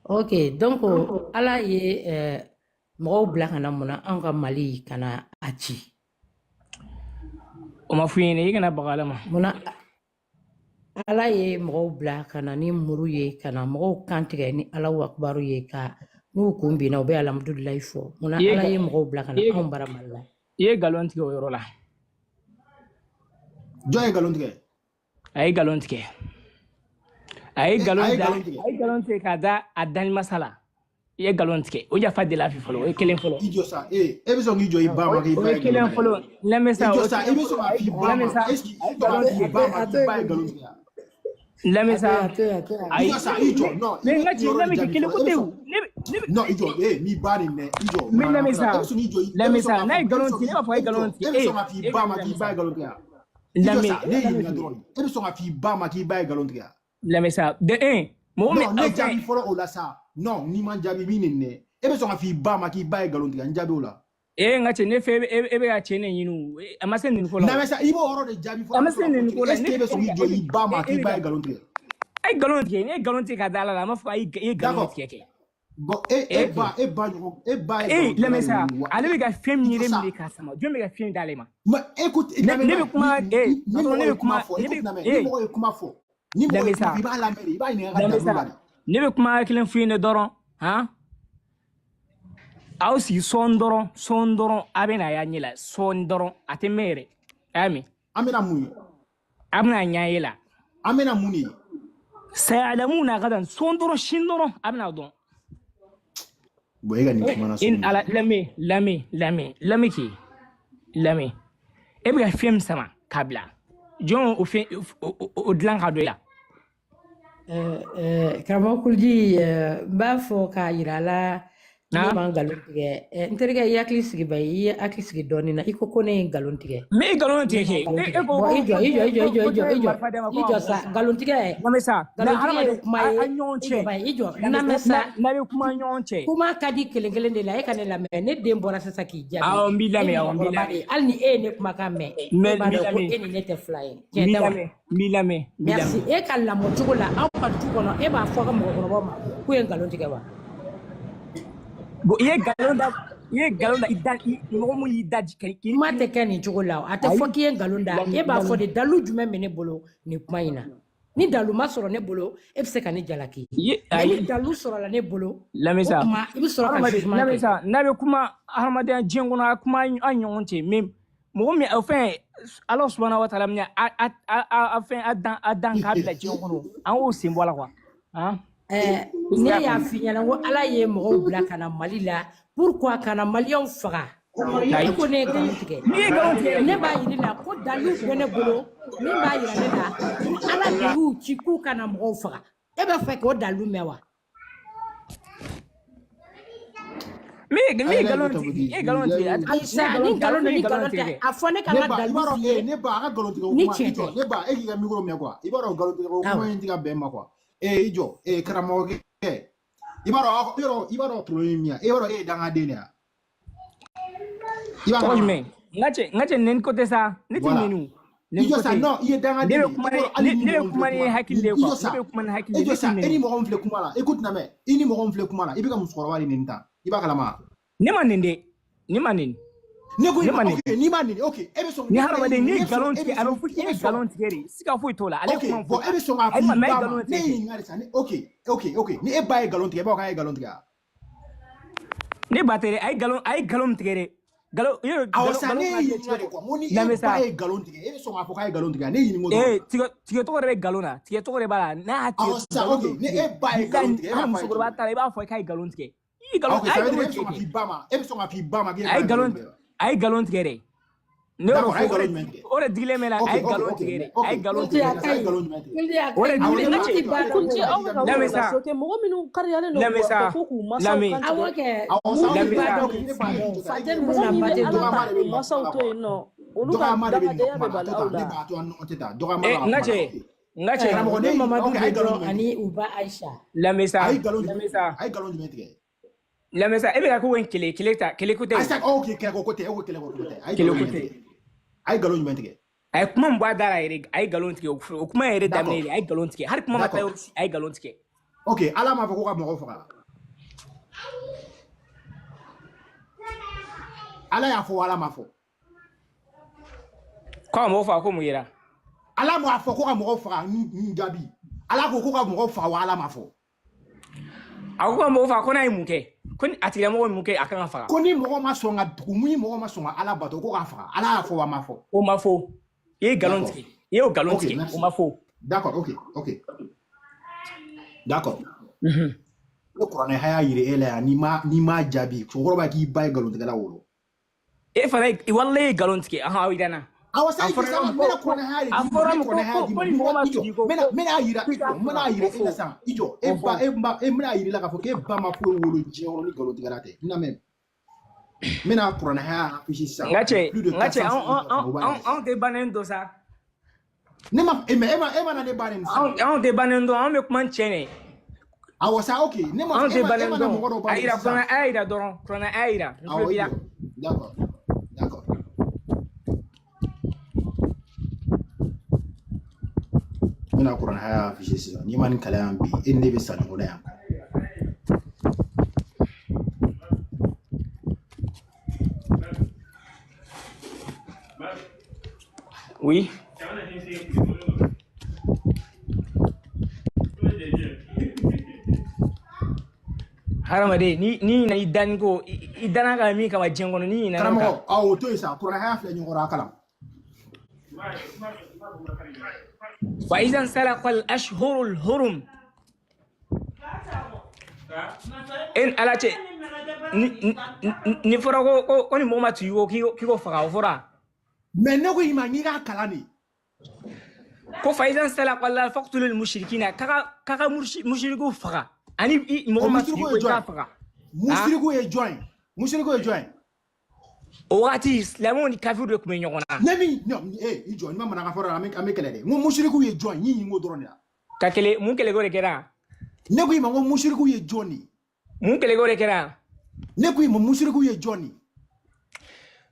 OK, donc ala ye mo blanc na mona anga Mali kana achi. O ma fuyene kana bagala ma. Mona ala ye mo blanc kana ni muru ye kana mo kantige ni Allahu akbaru ye ka nu kumbi na be alhamdulillah fo. Mona ala ye mo blanc kana on baramalla. Ye galon tige o yoro la. Joye galon tige. Ay galon tige. Ay galon tige kada adan masala. Ye galon tige. O ja fa de la fi folo. E kelen folo. Ijo sa e be so ngijo iba ma ki ba. E kelen folo. La mesa. Ijo sa e be so ma fi ba ma. Eski galon tige ba ma ki ba galon tige. La mesa. Ijo sa ijo no. Me ngati la me kele ko tewu. No, ijo, mi bari ne, ijo. Mi la mesa, na galon tige, ma fa galon tige. E so ma fi ba ma ki ba galon tige. La me, e so ma fi ba ma ki ba galon tige. La mesa, de mo me ne jabi folo o la sa. Non, ni man jabi mi ne. E be so ma fi ba ma ki ba galon tige, njabi o la. Ngati ne fe e be ga chene yinu. Amasen ni folo. Na mesa, ibo oro de jabi folo. Amasen ni folo. E be so ijo ba ma ki ba galon tige. Ay galon tige ka dala la ma fa ay galon tige. Bon, la mesa, allez ga film ni remli ka sama. Dieu me ga film dalema. Mais écoute, ne be kuma ne be kuma ni la mesa, il va la mairie, il va ne be kuma kilen fine doron, hein? Aussi sondoro abena ya nyila sondoro atemere. Ami. Amena muni. Amna nyaila. Amena muni. Sayalamuna gadan sondoro shindoro abna don. In ala lami ki ebe film sama kabla jon o dlan hado ya Karamokulji ba fo ka yirala ni man galon tige nterga yakli sigi bay yakli sigi donina iko kone galon tige me galon tige ijo sa galon tige namesa namesa na be kuma nyonche kuma kadi kelengelen de la e kanela me ne dem bora sasa ki jabi a mbilame alni ne kuma ka me ba do ko eni ne te fly milame merci e kala mo tugola an pa tugono e ba fo ka mo ko ma ku en galon tige ba bo ye galonda idadi mo mu idadi kani ma te kani tugola ate fo ki en galonda e ba fo de dalu jume me ne bolo ni kuma ina ni dalu ma soro ne bolo e se kani jalaki ni dalu soro la ne bolo la mesa ma ibi soro ka la mesa na be kuma ahmadian jengono kuma anyonte mem mo mi enfin Allah subhanahu wa ta'ala mi enfin adan ka bla jengono an o simbola quoi hein ne ya finyana wo ala ye mo bla kana Mali la pourquoi kana Malien faga ko ne gantige ne ba yiri la ko dalu bene bolo ne ba yira ne la ala de ru ci ku kana mo faga e be fe ko dalu mewa mi galon Aisha ni galon afone kana dalu ne ba ga galon ko kuma ijo ne ba e ga mi goro me kwa ibaro galon ko kuma indiga be ma kwa ijo karamo ke ibaro problème ya ibaro danga denia ibaro me ngache nen côté ça ni tinenu ijo sa no iye danga denia ne kuma ni hakile quoi ne kuma ni hakile ijo sa eni mo gonfle kuma la écoute na me eni mo gonfle kuma la ibika musoro wali nenta ibaka lama ni manende ni mani ok e be son ni harama de ni galon tigɛ a bɛ fɔ k'i ye galon tigɛ de siga foyi t'o la ale kuma bon e be son ka fi ba ma ne ɲininkali sa ok ni e ba ye galon tigɛ e b'a k'a ye galon tigɛ ne ba tɛ dɛ a ye galon tigɛ de galon awɔ sa ne ɲininkali quoi mo ni e ba ye galon tigɛ e be son k'a fɔ k'a ye galon tigɛ ne ɲininko tigɛ tɔgɔ de bɛ galon na tigɛ tɔgɔ de b'a la n'a y'a tigɛ awɔ sa ok ni e ba ye galon tigɛ e b'a fɔ musokɔrɔba ta la i b'a fɔ k'a ye galon tigɛ i galon ok ça veut dire e be son ka fi ba ma e be son ka fi ba ma k'e a ye galon tigɛ de ne y'o fɔ o de digilen bɛ na a ye galon tigɛ de a ye galon tigɛ o de digilen lamɛsa mɔgɔ minnu kariyalen don lamɛsa masaw to yen nɔ olu ka adamadenya de b'a la n ka cɛ Mamadu dɔrɔn ani u ba Aisha lamɛsa e bɛ ka ko in kele ko tɛ a ye galon jumɛn tigɛ a ye kuma min bɔ a da la yɛrɛ a ye galon tigɛ o kuma yɛrɛ daminɛ de a ye galon tigɛ hali kuma ma taa yɔrɔ si a ye galon tigɛ ok ala m'a fɔ ko ka mɔgɔw faga ala y'a fɔ ala m'a fɔ ko ka mɔgɔw faga ko mun yera ala m'a fɔ ko ka mɔgɔw faga n jaabi ala ko ka mɔgɔw faga wa ala m'a fɔ a ko ka mɔgɔw faga ko n'a ye mun kɛ ko ni a tigilamɔgɔ ye mun kɛ a kan ka faga ko ni mɔgɔ ma sɔn ka dugu ni mɔgɔ ma sɔn ka ala bato ko k'a faga ala y'a fɔ wa ma fɔ o ma fɔ i ye galon tigɛ i y'o galon tigɛ o ma fɔ d'accord ok d'accord ne kuranɛ haya yiri e la yan n'i ma jaabi cɛkɔrɔba k'i ba ye galon tigɛla wolo e fana walahi ye galon tigɛ aw yirana awɔ sa mena kuranɛ haya yiri mena yira e la san i jɔ e mena yiri la k'a fɔ k'e ba ma foyi wolo diɲɛ kɔnɔ ni galon tigɛla tɛ na mɛn mena kuranɛ haya affiché sisan n ka cɛ anw tɛ bannen dɔn sa ne ma e ma na ne bannen anw tɛ bannen dɔn anw bɛ kuma cɛn de awɔ sa ok ne ma anw tɛ bannen mɔgɔ dɔ dɔn bannen sisan a y'a yira dɔrɔn kuranɛ a y'a yira d'accord mena kuranɛ haya affiché sisan n'i ma nin kalan yan bi e ni ne bɛ sa ɲɔgɔn na yan oui hadamaden ni na i dani ko i dana ka min kama diɲɛ kɔnɔ ni ɲinana karamɔgɔ awɔ o to yen sa kuranɛ haya filɛ ɲɔgɔn a kalan وإذا انسلخ الأشهر الحرم إن على شيء نفرق كوني موما تيجو كيو فقا وفرا من نقول ما نيجا كلامي كو فإذا انسلخ الله فقتل المشركين كا مشركو فقا أني موما تيجو فقا مشركو يجوين وقتي إسلامون كافر يكمن يقونا نبي يجوين ما منا كفر أمي كلامي مشركو يجوين ينو دورنا كله ممكن لقول كذا نقول ما مشركو يجوني ممكن لقول كذا نقول ما مشركو يجوني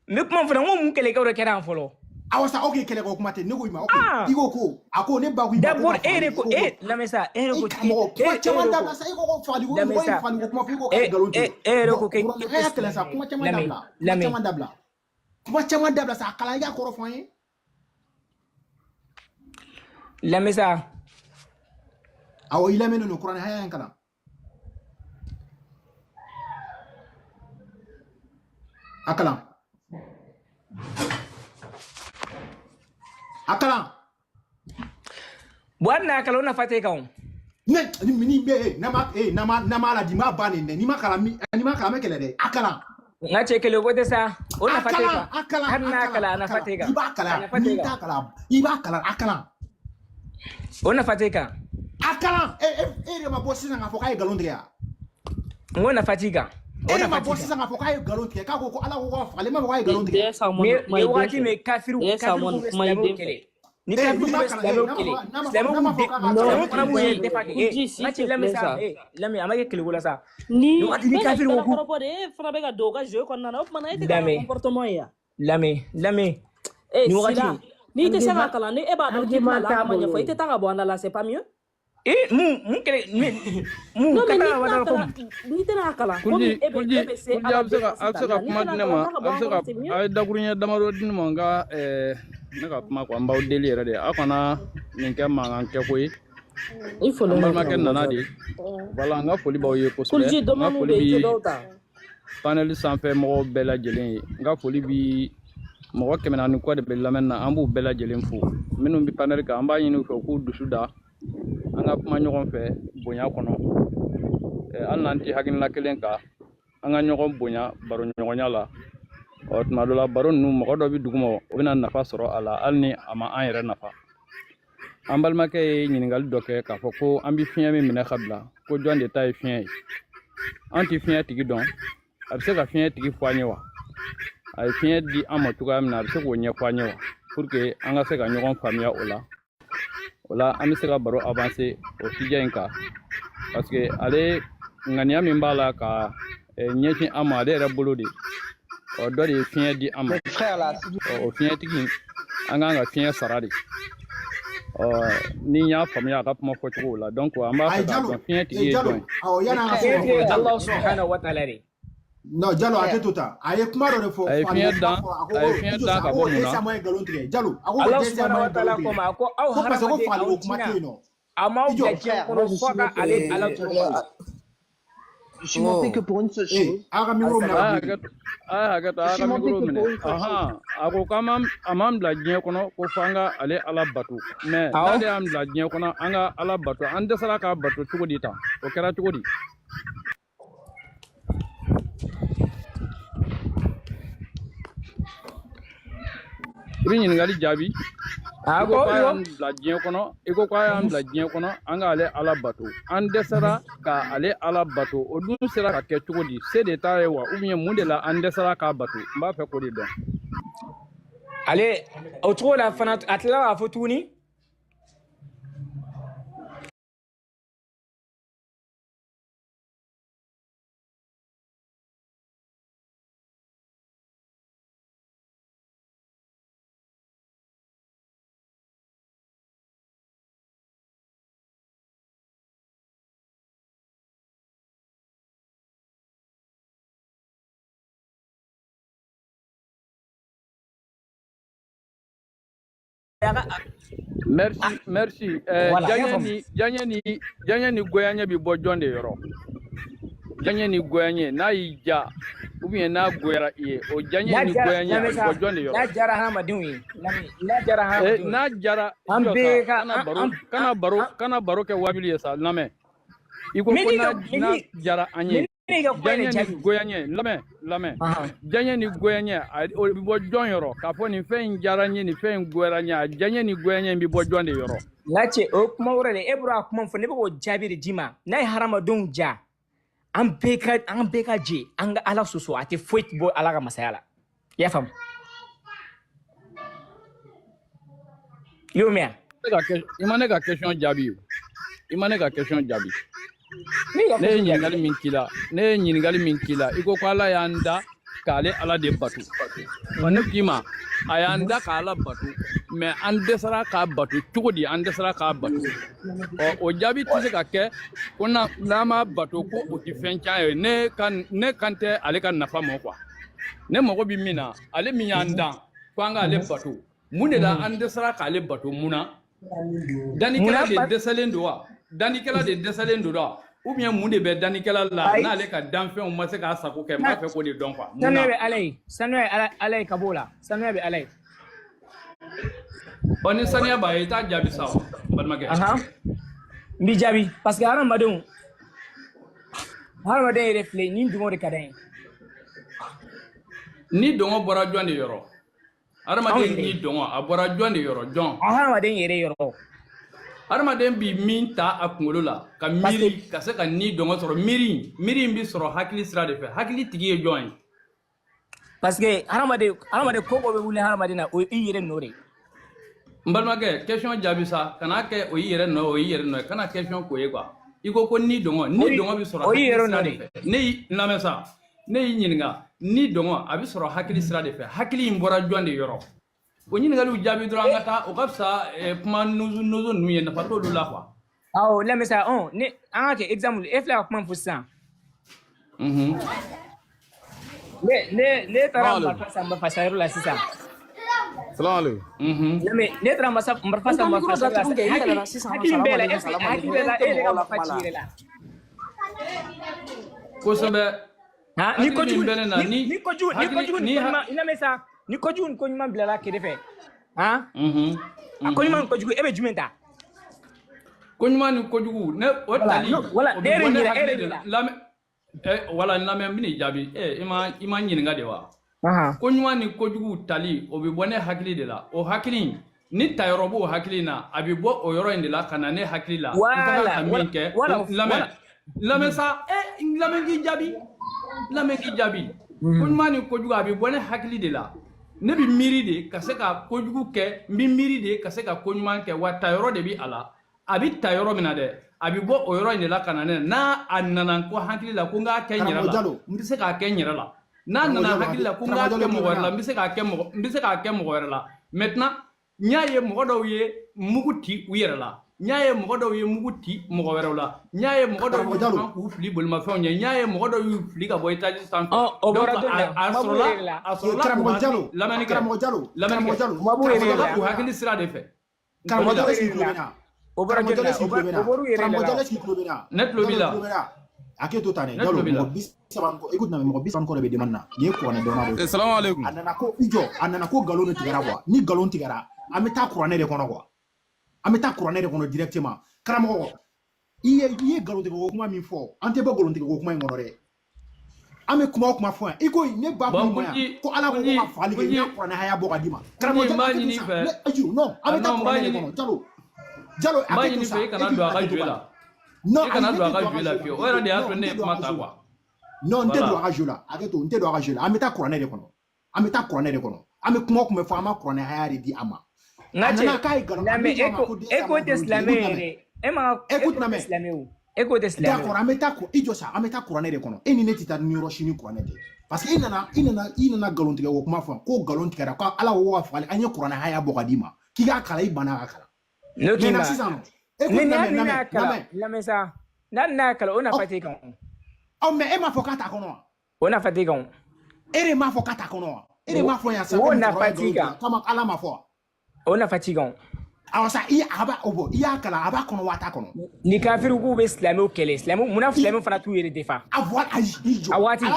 نكمل فلان ممكن لقول كذا فلو awasa okay kele ko kuma te ne ko ima okay igo ko ako ne ba ko ima d'abord ko la mesa ko chaman dabla sa iko ko fali ko fali ko kuma fi ko galonti ko ke ya kele sa kuma chaman dabla sa kala ya ko rofan la mesa awo ila meno no qur'an haya en kana akala akala bwana akala una fate kaum ne ni be nama la di ma bani ne ni ma kala me kele de akala ngache kele ko desa una fate ka akala na fate ka iba akala una fate ka akala re ma bosi na ngafoka e galondre ya ngona fatiga ona ma bosi na ngafoka e galondre ka ko ala ko fa le ma ko e galondre me wati me kafiru kele ni kafiru kele lami amake kele wala sa ni wati ni kafiru ko de fana be ga doga jeu ko nana o mana ite comportement ya lami ni wati ni te sanga kala ni e ba do ki mala ma nya fo ite tanga bo andala c'est pas mieux mun kele mun kala wala ko ni tana kala kulji absaka kuma dinema absaka ay dagurunya damaro dinema nga naga kuma ko ambaw deli rede akona ninke mangan ke koy il faut le marquer nanadi wala nga foli baw ye ko kulji do mamu be ke dota panel sans fait mo bela jelen nga foli bi mo kemena ni ko de bela menna ambu bela jelen fu minum bi panel ka amba yinu ko ku dusuda anga kuma ɲɔgɔn fɛ bonya kɔnɔ an n'an ti hakilina kelen kan an ka ɲɔgɔn bonya baro ɲɔgɔnya la tuma dɔ la baro ninnu mɔgɔ dɔ bɛ duguma o bɛna nafa sɔrɔ a la hali ni a ma an yɛrɛ nafa an balimakɛ ye ɲininkali dɔ kɛ k'a fɔ ko an bɛ fiɲɛ min minɛ ka bila ko jɔn de ta ye fiɲɛ ye an ti fiɲɛ tigi dɔn a bɛ se ka fiɲɛ tigi fɔ an ye wa a ye fiɲɛ di an ma cogoya min na a bɛ se k'o ɲɛfɔ an ye wa pour que an ka se ka ɲɔgɔn faamuya o la wala an bɛ se ka baro avancer o sujet in kan parce que ale ŋaniya min b'a la ka ɲɛsin an ma ale yɛrɛ bolo de dɔ de ye fiɲɛ di an ma o fiɲɛtigi an kan ka fiɲɛ sara de ni n y'a faamuya a ka kuma fɔcogo la donc an b'a fɛ k'a dɔn fiɲɛtigi ye jɔn ye Allah subhanahu wa ta'ala de non Jalo a to ta a ye kuma dɔ de fɔ a ye fiɲɛ dan ka bɔ mun na Allah subhanahu wa ta'ala ko ma ko aw hadamaden aw tina a m'aw bila diɲɛ kɔnɔ fo ka ale ala tɔgɔ Je suis monté que pour une seule chose. Ako kama amam bila diɲɛ kɔnɔ ko fo an ka ale ala bato mais n'ale y'an bila diɲɛ kɔnɔ an ka ala bato an dɛsɛra k'a bato cogo di tan o kɛra cogo di i bɛ ɲininkali jaabi i ko k'a y'an bila diɲɛ kɔnɔ an ka ale ala bato an dɛsɛra ka ale ala bato o dun sera ka kɛ cogo di se de t'a ye wa ou bien mun de la an dɛsɛra k'a bato n b'a fɛ k'o de dɔn ale o cogo la fana a tilala k'a fɔ tuguni merci janya ni goyanya bi bɔ jɔn de yɔrɔ janya ni goyanya n'a y'i ja ou bien n'a goyara i ye o janya ni goyanya bi bɔ jɔn de yɔrɔ n'a jara hadamadenw ye n'a jara hadamadenw n'a jara an bɛɛ kana baro kɛ wabili ye sa lamɛn i ko n'a jara an ye janya ni goyanya lamɛn janya ni goyanya o bi bɔ jɔn yɔrɔ k'a fɔ nin fɛn in diyara n ye nin fɛn in goyara n ye a janya ni goyanya bi bɔ jɔn de yɔrɔ lacɛ o kuma wɛrɛ de e bɔra a kuma fɔ ne bɛ k'o jaabi de d'i ma n'a ye hadamadenw ja an bɛɛ ka jɛ an ka ala soso a tɛ foyi bɔ ala ka masaya la i y'a faamu i y'o mɛn i ma ne ka question jaabi o ne ye ɲininkali min k'i la i ko ala y'an da k'ale ala de bato ne k'i ma a y'an da k'ala bato mais an dɛsɛra k'a bato cogo di an dɛsɛra k'a bato o jaabi tɛ se ka kɛ ko n'a ma bato ko o tɛ fɛn caman ye ne kan tɛ ale ka nafa ma quoi ne mago bɛ min na ale min y'an dan ko an k'ale bato mun de la an dɛsɛra k'ale bato mun na dannikɛla de dɛsɛlen don wa dannikɛla de dɛsɛlen don wa ou bien mun de bɛ dannikɛla la n'ale ka danfɛnw ma se k'a sago kɛ n b'a fɛ k'o de dɔn quoi sanuya bɛ ala ye sanuya bɛ ala ye ka b'o la sanuya bɛ ala ye ni sanuya b'a ye i t'a jaabi sa o balimakɛ n b'i jaabi parce que hadamaden yɛrɛ filɛ ni dɔngɔ de ka d'an ye ni dɔngɔ bɔra jɔn de yɔrɔ hadamaden ni dɔngɔ a bɔra jɔn de yɔrɔ jɔn hadamaden yɛrɛ yɔrɔ hadamaden bi min ta a kunkolo la ka miiri ka se ka ni dɔngɔ sɔrɔ miiri in bi sɔrɔ hakili sira de fɛ hakili tigi ye jɔn ye parce que hadamaden ko bɛ wuli hadamaden na o i yɛrɛ nɔ de n balimakɛ question jaabi sa kana kɛ o y'i yɛrɛ nɔ ye kana question k'o ye quoi i ko ni dɔngɔ bi sɔrɔ hakili sira de fɛ ne lamɛn sa ne y'i ɲininka ni dɔngɔ a bi sɔrɔ hakili sira de fɛ hakili in bɔra jɔn de yɔrɔ o ɲininkaliw jaabi dɔrɔn an ka taa o ka fisa kuma nuzu ninnu ye nafa t'olu la quoi Oh, là mais ça on ne an ke exemple e fla kuma fo san. Ne tara ma fasa ma fasa yoro la sisa. Salam alaikum. Ne tara ma fasa ma fasa la sisa. Hakim bela e ga ma fatire la. Ko sabe ha ni ko ju ni ko ju ni ina me sa ni ko ju ko nyuma bila la kede fe. Ha? Ko nyuma ko ju e be jumenta. Konyumani kojugu ne otali wala dere ni la wala lamem bini jabi ima nyinga de wa konyumani kojugu tali obi bone hakili de la o hakili ni tayrobo hakili na abi bo o yoro indi la kana ne hakili la wala lamem sa lamem ki jabi konyumani kojugu abi bone hakili de la ne bi miri de kaseka kojugu ke mbi miri de kaseka konyumani ke wa tayro de bi ala abi tayoro mina de abi bo o yoro ni la kanane na anana ko hakili la ko nga kenyera la mbise ka kenyera la na nana hakili la ko nga ke mo wala mbise ka ke mo wala maintenant nyaaye mo do ye muguti uyera la nyaaye mo do ye muguti mo wala la nyaaye mo do ko fli bol ma fon nyaaye mo do yu fli ka boy taji stan donc asrola mo jalo la manike mo jalo mo bo ko hakili sira de fe karamo jalo aketo tane jalo mo bisaban ko écoute na mo bisaban ko be demanna ye ko ne demande assalamu alaikum anana ko galon tigara quoi ni galon tigara ameta courane de kono quoi ameta courane de kono directement karamo iye galon tigara kuma min fo ante ba galon tigara kuma ngono re ame kuma fo iko ne ba ko ala ko ma fali ke ne courane haya bo kadima karamo mani ni fe non ameta courane de kono jalo aketo sa kana do aga juela non kana do aga juela pio ora de aprende mata kwa non nte do aga juela aketo nte do aga juela ameta courane de kono ame kuma fo ama courane hayari di ama na kai garo na me eko teslamere ema écoute na me islameu eko teslamere d'accord ameta courane de kono eni neti ta neuro chini courane de parce que inana galon tigɛ ko kuma fɔ ko galon tigɛra ko ala wo wa fali an ye courane haya bɔ ka di ma k'i ka kala i bana ka kala no kima la mesa na kala ona fati kan o me e ma fo kata kono ona fati kan ere ma fo kata kono ere ma fo ya sa ona fati kan kama ala ma fo ona fati kan awasa iya aba obo iya kala aba kono wata kono ni kafiru ku be islamu kele islamu munaf islamu fana tu yere defa avoir ajijo awati ni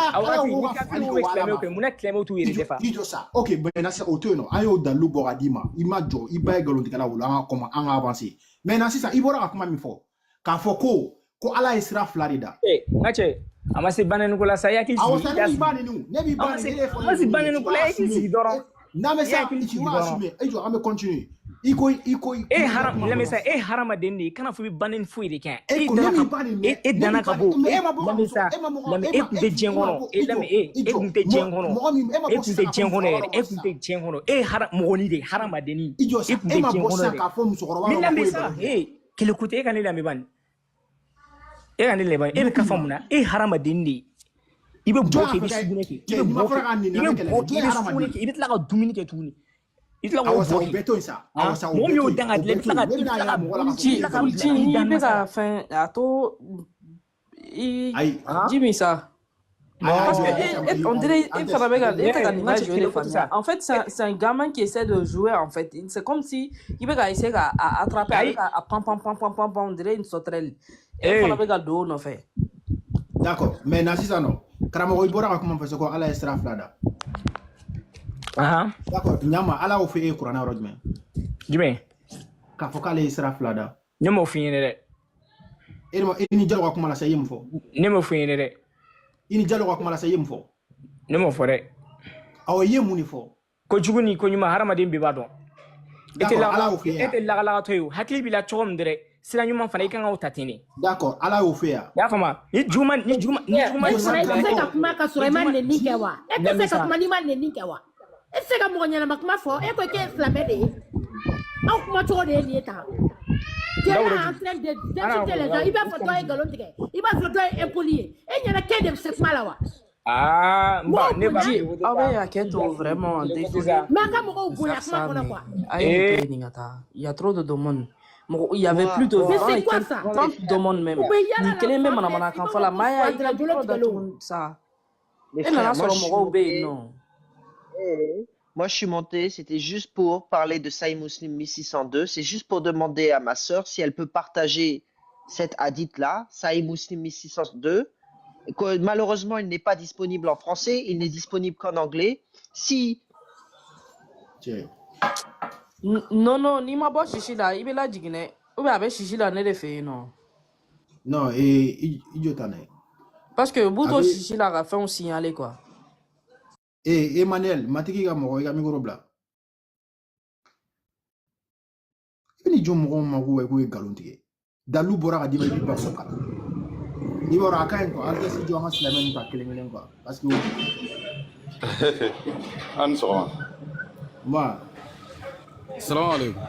kafiru ku be islamu kele munaf islamu tu yere defa ijo sa okay ben na o to no ayo dalu boradima imajo iba galon tikala wala comme en avancer maintenant c'est ça ibora akuma mi fo ka fo ko ala isra florida ngache amasi banen ko la sayaki awasa ni banenu ne bi banenu amasi banen ko la yaki doro na me sa ijo assume ijo ame continue iko haram la mesa harama denni kana fu bi banen fu de kan dana ka bo la mesa la me kunte jengono la me kunte jengono kunte jengono haram mogoni de harama denni kunte jengono min la mesa kele kute kan la me ban kan le ban be ka famuna harama denni ibe boke bi subuneke ibe boke ibe tla ka dumini ke tuni itla ko beto isa awasa mo mi o danga le tla ka ci beka fin ato Jimmy ça on dirait en fait c'est un gamin qui essaie de jouer en fait c'est comme si il va essayer à attraper à pam on dirait une sauterelle et on avait do no fait d'accord mais na ça non karamo ibora comment faire ko ala extra flada d'accord nyama ala o fe qur'ana rodme jime ka fokale isra flada nyama o finyene de ini jalo ko kuma la sayim fo nyama o finyene de ini jalo ko kuma la sayim fo nyama o fore aw yemuni fo ko juguni ko nyuma harama dimbe badon ete la toyo hakli bila chom dire sila nyuma fana ikan o tatini d'accord ala o fe ya fama ni juma se ka kuma ka Sulaiman ne nikewa se ka kuma ni man ne nikewa se ka mo nyana makuma fo e ko ke islamé de aw kuma to de ni ta tu es en train de d'insulter les gens il va faire toi galon tige il va faire toi impoli et nyana ke de ce mal wa bah ne ba ah ouais aketo vraiment désolé mais quand mo ko boya kuma quoi il y a trop de demandes Il y avait plus de 20 Mais c'est et quoi quelques, ça? 30 demandes même. Ni quel même en quand la Maya, il a ça. Les Et frères, là, moi, sur je suis le monté- non. moi, je suis monté, c'était juste pour parler de Sahih Muslim 1602. C'est juste pour demander à ma sœur si elle peut partager cet hadith-là, Sahih Muslim 1602. Que, malheureusement, il n'est pas disponible en français, il n'est disponible qu'en anglais. Si. Non, ni ma boss chichi là, il est là, digné. Ou bien avec chichi là, n'est de fait, non. Non, et idiotane. Parce que Bouto chichi là a fait un signalé, quoi. Et Emmanuel, matiki ga moko ga micro bla. Ni jom mo ma ko ko galontige. Dalu bora ga diba bi basso kala. Ni bora ka en ko alta si jo ha slamen ta kelengelen quoi parce que an sɔgɔma moi salamu alaikum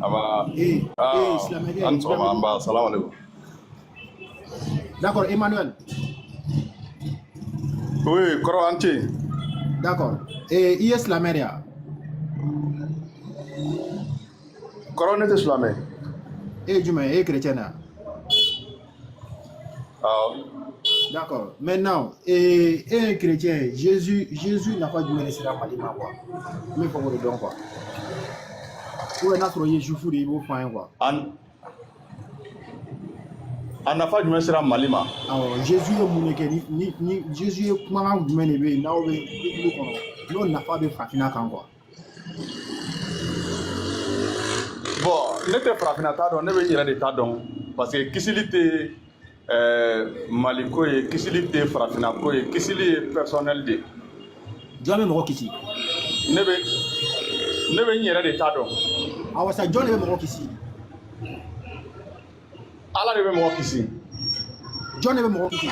aba islamien an sɔgɔma an ba salamu alaikum d'accord Emmanuel oui kɔrɔ an ce d'accord et i islameria kɔrɔ ne tɛ silamɛ jumɛn chrétien na d'accord maintenant un chrétien Jésus n'a pas du ministère malima quoi mais faut le don quoi ou na soro Jésus fu de bo fan quoi an nafa jumɛn sera Mali ma Jésus ye mun kɛ ni Jésus ye kumakan jumɛn de bɛ yen n'aw bɛ Bible kɔnɔ n'o nafa bɛ farafina kan quoi bon ne tɛ farafina t'a dɔn ne bɛ n yɛrɛ de t'a dɔn parce que kisili tɛ Mali ko ye kisili tɛ farafina ko ye kisili ye personnel de jɔn bɛ mɔgɔ kisi ne bɛ n yɛrɛ de t'a dɔn awɔ sa jɔn de bɛ mɔgɔ kisi Ala de bɛ mɔgɔ kisi jɔn de bɛ mɔgɔ kisi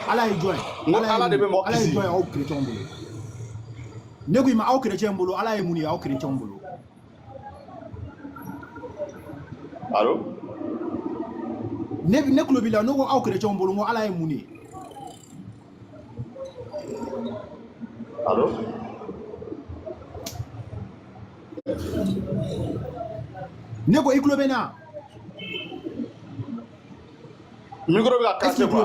Ala ye jɔn ye Ala de bɛ mɔgɔ kisi Ala ye jɔn ye aw chrétiens bolo ne ko i ma aw chrétiens bolo Ala ye mun ye aw chrétiens bolo allo ne kulo b'i la ne ko aw chrétiens bolo ngo Ala ye mun ye allo ne ko i kulo bɛ na micro bɛ ka cassé quoi ou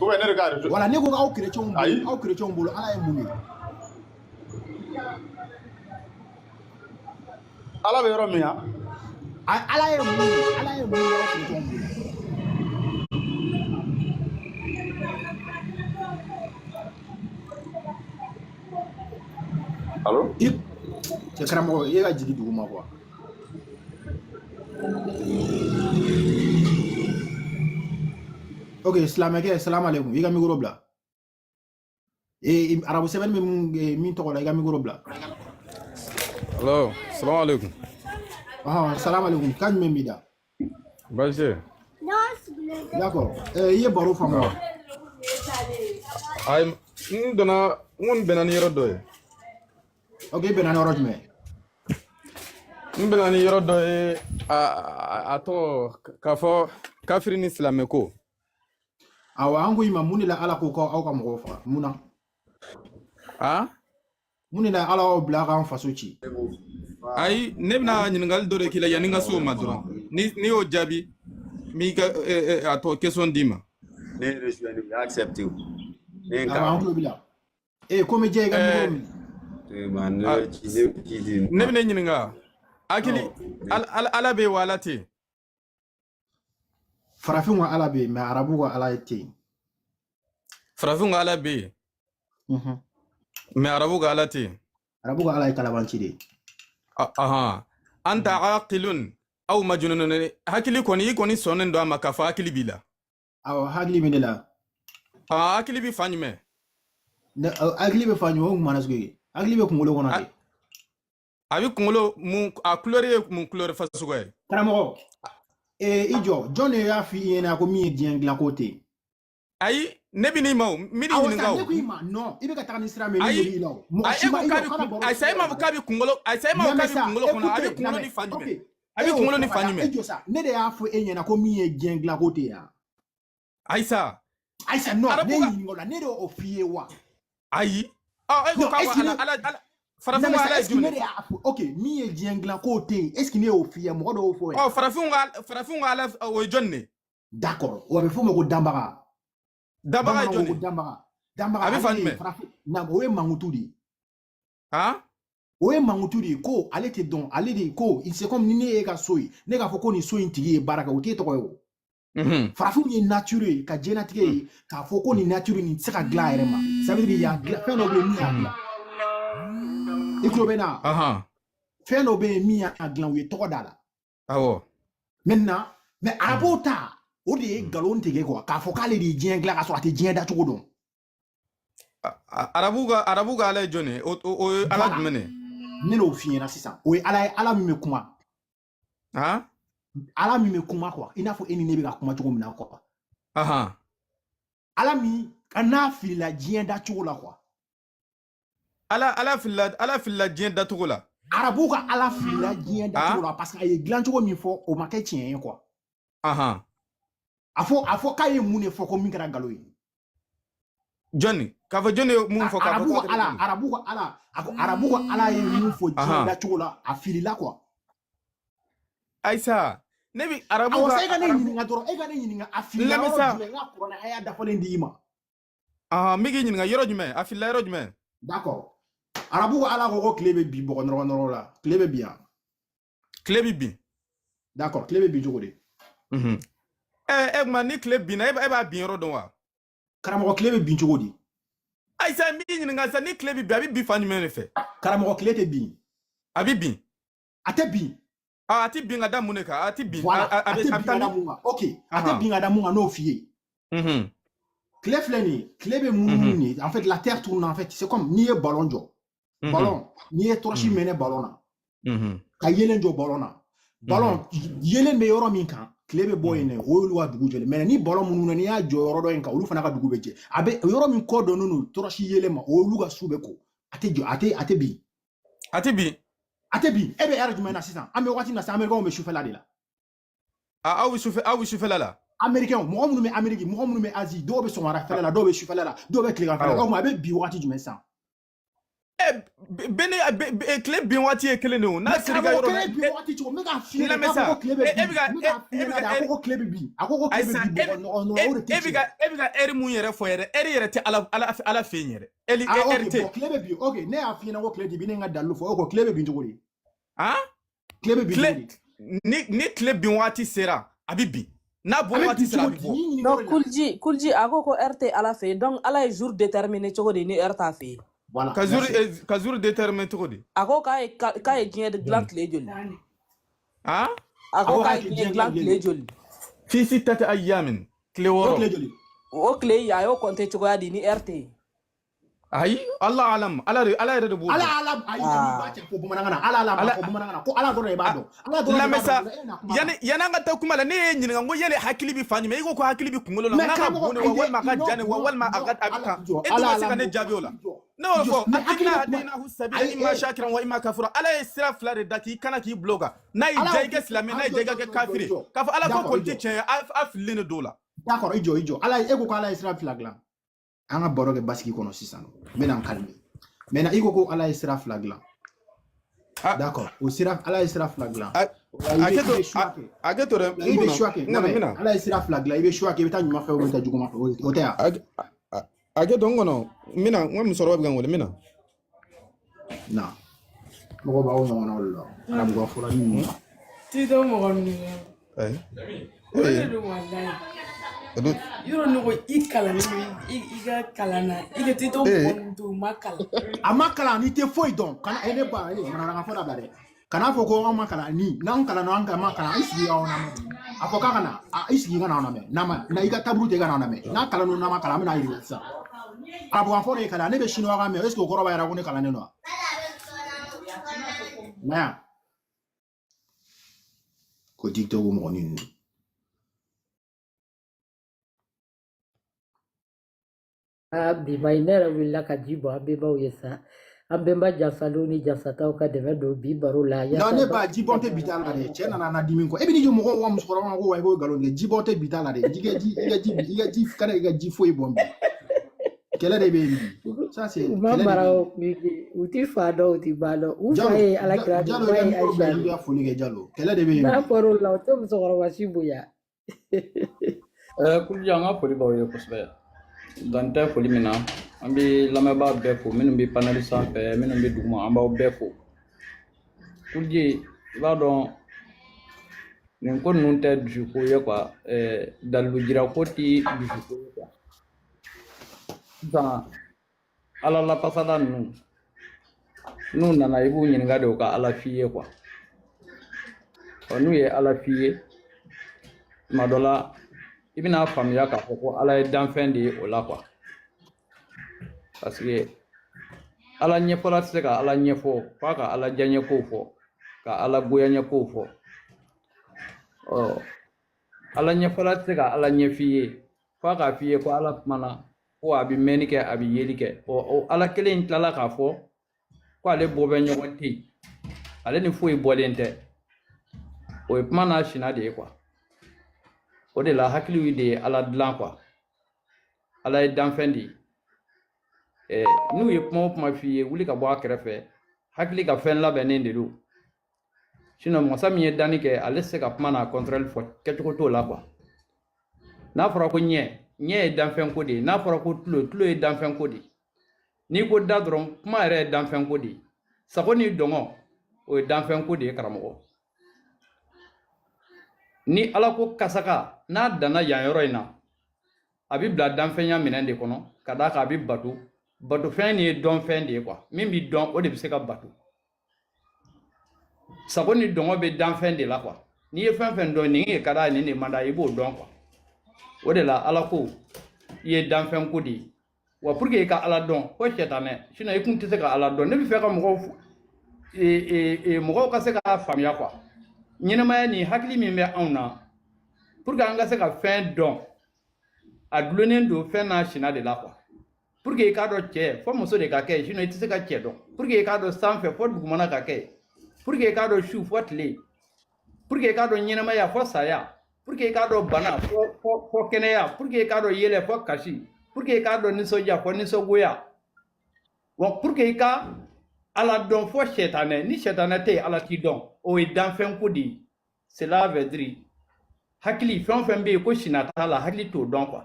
bien ne de ka réseau voilà ne ko aw chrétiens bolo Ala ye mun ye Ala bɛ yɔrɔ min ya Ala ye mun ye aw chrétiens bolo allo cɛ karamɔgɔ i ka jigi dugu ma quoi ok silamɛkɛ salamu alaikum i ka micro bila arabu sɛbɛnni bɛ min tɔgɔ la i ka micro bila allo salamu alaikum salamu alaikum kan jumɛn b'i da baasi d'accord i ye baro faamu wa ayi n kɔni bɛnna ni yɔrɔ dɔ ye ok i bɛnna ni yɔrɔ jumɛn n bɛnna ni yɔrɔ dɔ ye a tɔgɔ k'a fɔ kafiri ni silamɛ ko awɔ an ko i ma mun de la Ala ko aw ka mɔgɔw faga mun na mun de la Ala y'aw bila k'an faso ci ayi ne bɛna ɲininkali dɔ de k'i la yanni n ka se o ma dɔrɔn ni y'o jaabi n b'i ka a tɔgɔ question d'i ma ne ye respect n y'a accepté o an tulo b'i la komi jɛ i ka micro ne bɛ ne ɲininka hakili Ala bɛ yen wa Ala tɛ yen farafin ka Ala bɛ yen mais arabu ka Ala tɛ yen farafin ka Ala bɛ yen mais arabu ka Ala tɛ yen arabu ka Ala ye kalabanci de anta aqilun aw majnunun hakili kɔni i kɔni sɔnnen don a ma k'a fɔ hakili b'i la awɔ hakili bɛ ne la hakili bɛ fan jumɛn hakili bɛ fan jumɛn o kumana sugu ye hakili bɛ kunkolo kɔnɔ de a bɛ kunkolo mun a couleur ye mun couleur fasugu ye karamɔgɔ i jɔ jɔn de y'a f'i ɲɛna ko min ye diɲɛ dilan ko tɛ ayi ne bɛ n'i ma o mi ɲininka o ne ko i ma non i bɛ ka taga ni sira min ye ne la o mɔgɔ si ma a sa ma fɔ k'a bɛ kunkolo a sa ma fɔ k'a bɛ kunkolo kɔnɔ a bɛ kunkolo ni fan jumɛn a bɛ kunkolo ni fan jumɛn e jɔ sa ne de y'a fɔ e ɲɛna ko min ye diɲɛ dilan ko tɛ yan Ayisa non ne ɲininka o la ne de y'o f'i ye wa ayi e ko k'a Ala farafin ala jumɛn ok min ye diɲɛ dilan k'o tɛ yen est ce que ne y'o f'i ye mɔgɔ dɔw fɔ ɔ farafin ala o ye jɔn de d'accord o bɛ fɔ o ma ko danbaga danbaga ye jɔn de danbaga a bɛ fa jumɛn na o ye mankutu de han o ye mankutu de ko ale tɛ dɔn ale de ko c'est comme ni ne ye ka so ye ne k'a fɔ ko nin so in tigi ye baara kɛ o t'e tɔgɔ ye o farafin ye nature ye ka diɲɛlatigɛ ye k'a fɔ ko nin nature nin tɛ se ka dilan a yɛrɛ ma ça veut dire y'a dilan fɛn dɔ bɛ yen min y'a dilan i tulo bɛ na fɛn dɔ bɛ yen min y'a dilan u ye tɔgɔ d'a la awɔ maintenant mais arabuw ta o de ye nkalon tigɛ quoi k'a fɔ k'ale de ye diɲɛ dilan ka sɔrɔ a tɛ diɲɛ dacogo dɔn arabu ka ala ye jɔn ye o ye ala jumɛn de ne n'o f'i ɲɛna sisan o ye ala ye ala min bɛ kuma ala min bɛ kuma quoi i n'a fɔ e ni ne bɛ ka kuma cogo min na quoi ala min n'a filila diɲɛ dacogo la quoi ala filila diɲɛ dacogo la arabu ka ala filila diɲɛ dacogo la parce que a ye dilan cogo min fɔ o ma kɛ tiɲɛ ye quoi a fɔ k'a ye mun de fɔ ko min kɛra nkalon ye jɔnni k'a fɔ jɔnni ye mun fɔ k'a fɔ ko arabu ka ala ye mun fɔ diɲɛ dacogo la a filila quoi ayisa ne bi arabu ka e ka ne ɲininka dɔrɔn e ka ne ɲininka a filila yɔrɔ jumɛn n ka kuranɛ haya dafalen d'i ma n bɛ k'i ɲininka yɔrɔ jumɛn a filila yɔrɔ jumɛn d'accord arabu ka ala ko tile bɛ bi bɔgɔ nɔrɔ la tile bɛ bi yan tile bɛ bin d'accord tile bɛ bi cogo di tuma ni tile binna e b'a bin yɔrɔ dɔn wa karamɔgɔ tile bɛ bin cogo di ayisa n b'i ɲininka sisan ni tile bɛ bin a bɛ bin fan jumɛn de fɛ karamɔgɔ tile tɛ bin a bɛ bin a tɛ bin a tɛ bin ka da mun de kan a tɛ bin a tɛ bin ka da mun kan ok a tɛ bin ka da mun kan n'o f'i ye tile filɛ nin ye tile bɛ munumunu de en fait la terre tourne en fait c'est comme n'i ye ballon jɔ ballon n'i ye tɔrɔsi mɛnɛ ballon na ka yelen jɔ ballon na ballon yelen bɛ yɔrɔ min kan tile bɛ bɔ yen dɛ o y'olu ka dugu jɛlen mais ni ballon munnu n'i y'a jɔ yɔrɔ dɔ in kan olu fana ka dugu bɛ jɛ a bɛ yɔrɔ min kɔ dɔnnen don tɔrɔsi yelen ma o y'olu ka su bɛ ko a tɛ jɔ a tɛ bin a tɛ bin a tɛ bin e bɛ heure jumɛn na sisan an bɛ waati min na sisan américains bɛ sufɛla de la aw bɛ sufɛla la américains mɔgɔ minnu bɛ Amérique mɔgɔ minnu bɛ Asie dɔw bɛ sɔgɔmadafɛla la dɔw bɛ sufɛla la dɔw bɛ tileganfɛla la o tuma a bɛ bin waati jumɛn sisan tile bin waati ye kelen de o n'a sera ka yɔrɔ la bin waati cogo n bɛ k'a f'i ɲɛna k'a fɔ ko tile bɛ bin a ko ko tile bɛ bin a ko ko tile bɛ bin o de tɛ tiɲɛ e bɛ ka heure mun yɛrɛ fɔ yɛrɛ heure yɛrɛ tɛ ala fɛ yen yɛrɛ heure tɛ tile bɛ bin ok ne y'a f'i ɲɛna ko tile tɛ bin ne ka dalilu fɔ o ko tile bɛ bin cogo di tile bɛ bin cogo di ni tile bin waati sera a bɛ bin n'a bɔ waati sera a bɛ bɔ donc kulji a ko heure tɛ ala fɛ yen donc ala ye jour déterminé cogo di ni heure t'a fɛ yen voilà ka jour déterminé cogo di a ko k'a ye diɲɛ dilan tile joli a ko k'a ye diɲɛ dilan tile joli fi sittati ayyamin tile wɔɔrɔ o tile a y'o compter cogoya di ni heure tɛ yen ayi ala alam ala yɛrɛ de b'o ala alam ayi b'a cɛ fɔ bamanankan na ala alam fɔ bamanankan na ko ala dɔrɔn de b'a dɔn ala dɔrɔn de b'a dɔn yani an ka taa kuma la ne ye ɲininka n ko yali hakili bɛ fan jumɛn i ko hakili bɛ kunkolo la n'a ka bon ne wa walima a ka jan ne wa walima a bɛ kan e tun bɛ se ka ne jaabi o la ne y'o fɔ hakilinahu sabila imma shakiran wa imma kafura ala ye sira fila de da k'i kana k'i bila o kan n'a y'i diya i kɛ silamɛ n'a y'i diya i ka kɛ kafiri k'a fɔ ala ko kɔni tɛ tiɲɛ ye a fililen de don o la d'accord i jɔ ala e ko k'ala ye sira fila dilan an ka baro kɛ basigi kɔnɔ sisan n bɛna n kalme maintenant i ko ko ala ye sira fila dilan d'accord o sira ala ye sira fila dilan a kɛ to dɛ i bɛ choix kɛ ala ye sira fila dilan i bɛ choix kɛ i bɛ taa ɲuman fɛ o bɛ taa juguman fɛ o tɛ yan a kɛ to n kɔnɔ n ka musokɔrɔba bɛ ka n wele n bɛna na mɔgɔ b'aw ɲɔgɔnna olu la arabuka fɔra ni ninnu ti dɔn mɔgɔ ninnu o de don walayi yɔrɔ ne ko i kalan i ka kalan na i ka ti to mɔgɔ ninnu to ma kalan a ma kalan n'i tɛ foyi dɔn kana ne ba manana fɔ dabila dɛ kana fɔ ko an ma kalan ni n'an kalan an ka ma kalan i sigi aw na a fɔ k'a ka na i sigi ka na aw lamɛn na i ka taabolo tɛ ka na aw lamɛn n'a kalan n'o n'a ma kalan an bɛ n'a yir'i la sisan arabukan fɔ de kalan ne bɛ siniwa kan mɛn est ce que o kɔrɔ b'a yɛrɛ ko ne kalannen don wa na ko dicté o mɔgɔ ninnu bi mai ne yɛrɛ wulila ka ji bɔ an bɛnbaw ye sa an bɛnba jansalenw ni jansataw ka dɛmɛ don bi baro la ne ba ji bɔn tɛ bi t'a la dɛ cɛ nana na dimi kɔ e bɛ ni jɔ mɔgɔw ka musokɔrɔba ko wa i k'o nkalon tigɛ ji bɔn tɛ bi t'a la dɛ i ka ji kana i ka ji foyi bɔn bi Quelle est les ça c'est Mamara uti fado uti balo ufaye ala kra Diallo ga mi ko be ya foli ke Diallo quelle est les na poro la to so goro wasibuya Kulu janga foli bawo ye kosbɛ dante foli mina an bɛ lamɛnbaa bɛɛ fo minnu bɛ paneli sanfɛ minnu bɛ duguma an b'aw bɛɛ fo Kulji i b'a dɔn nin ko ninnu tɛ dusuko ye quoi dalilujira ko ti dusuko ye quoi sisan ala lapasala ninnu n'u nana i b'u ɲininka de u ka ala f'i ye quoi n'u ye ala f'i ye tuma dɔ la i bɛna faamuya k'a fɔ ko ala ye danfɛn de ye o la quoi parce que ala ɲɛfɔla tɛ se ka ala ɲɛfɔ f'a ka ala diyaɲɛkow fɔ ka ala goyaɲɛkow fɔ ala ɲɛfɔla tɛ se ka ala ɲɛf'i ye f'a k'a f'i ye ko ala kumana ko a bɛ mɛnni kɛ a bɛ yeli kɛ o ala kelen in tilala k'a fɔ ko ale bɔ bɛ ɲɔgɔn tɛ yen ale ni foyi bɔlen tɛ o ye kuma n'a sina de ye quoi o de la hakiliw de ye ala dilan quoi ala ye danfɛn de ye n'u ye kuma o kuma f'i ye wuli ka bɔ a kɛrɛfɛ hakili ka fɛn labɛnnen de don sinon masa min ye danni kɛ ale se ka kuma n'a contraire fɔ kɛcogo t'o la quoi n'a fɔra ko ɲɛ ye danfɛn ko de ye n'a fɔra ko tulo ye danfɛn ko de ye n'i ko da dɔrɔn kuma yɛrɛ ye danfɛn ko de ye sago ni dɔngɔ o ye danfɛn ko de ye karamɔgɔ ni ala ko kasaka n'a danna yan yɔrɔ in na a bɛ bila danfɛnya minɛn de kɔnɔ ka d'a kan a bɛ batofɛn ye dɔnfɛn de ye quoi min bɛ dɔn o de bɛ se ka bato sago ni dɔngɔ bɛ danfɛn de la quoi n'i ye fɛn fɛn dɔn nin ye ka d'a ye nin de man d'a ye i b'o dɔn quoi o de la ala ko i ye danfɛn ko de ye wa pour que i ka ala dɔn ko sɛtanɛ sinon i kun tɛ se ka ala dɔn ne bɛ fɛ ka mɔgɔw ka se ka faamuya quoi ɲɛnɛmaya ni hakili min bɛ anw na pour que an ka se ka fɛn dɔn a dulonnen don fɛn n'a sina de la quoi pour que i k'a dɔn cɛ fɔ muso de ka kɛ sinon i tɛ se ka cɛ dɔn pour que i k'a dɔn sanfɛ fɔ dugumana ka kɛ pour que i k'a dɔn su fɔ tile pour que i k'a dɔn ɲɛnɛmaya fɔ saya pour que i k'a dɔn bana fɔ kɛnɛya pour que i k'a dɔn yɛlɛ fɔ kasi pour que i k'a dɔn nisɔndiya fɔ nisɔngoya wa pour que i ka ala dɔn fɔ sɛtanɛ ni sɛtanɛ tɛ yen ala t'i dɔn o ye danfɛn ko de ye cela veut dire hakili fɛn o fɛn bɛ yen ko sina t'a la hakili t'o dɔn quoi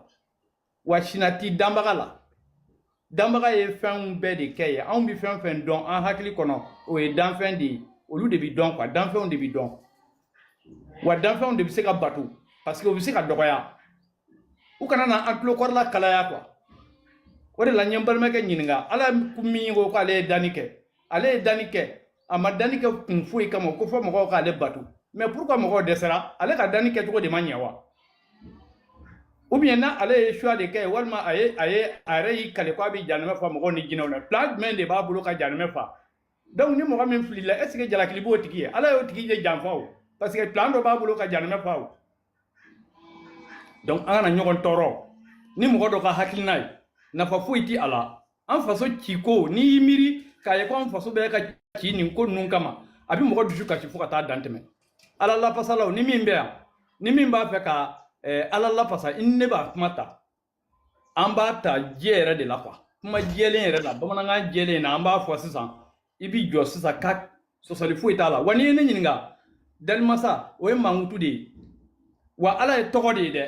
wa sina t'i danbaga la danbaga ye fɛnw bɛɛ de kɛ ye anw bɛ fɛn fɛn dɔn an hakili kɔnɔ o ye danfɛn de ye olu de bɛ dɔn quoi danfɛnw de bɛ dɔn wa danfɛnw de bɛ se ka bato parce que o bɛ se ka dɔgɔya u kana na an tulokɔrɔla kalaya quoi o de la n ye n balimakɛ ɲininka ala min ko k'ale ye danni kɛ ale ye danni kɛ a ma danni kɛ kun foyi kama ko fɔ mɔgɔw k'ale bato mais pourquoi mɔgɔw dɛsɛra ale ka danni kɛcogo de ma ɲɛ wa ou bien na ale ye choix de kɛ walima a yɛrɛ y'i kale ko a bɛ janɛmɛ fa mɔgɔw ni jinɛw la plan jumɛn de b'a bolo ka janɛmɛ fa donc ni mɔgɔ min filila est ce que jalakili b'o tigi ye ala y'o tigi de janfa o parce que plan dɔ b'a bolo ka janɛmɛ fa o donc an kana ɲɔgɔn tɔɔrɔ ni mɔgɔ dɔ ka hakilina ye nafa foyi ti a la an faso ciko n'i y'i miiri k'a ye ko an faso bɛɛ ka ci nin ko ninnu kama a bɛ mɔgɔ dusu kasi fo ka taa dan tɛmɛ ala lapasalaw ni min bɛ yan ni min b'a fɛ ka ala lapasa i ni ne b'a kuma ta an b'a ta diɲɛ yɛrɛ de la quoi kuma jɛlen yɛrɛ la bamanankan jɛlen na an b'a fɔ sisan i b'i jɔ sisan ka sɔsɔli foyi t'a la wa n'i ye ne ɲininka dalimasa o ye mankutu de ye wa ala ye tɔgɔ de ye dɛ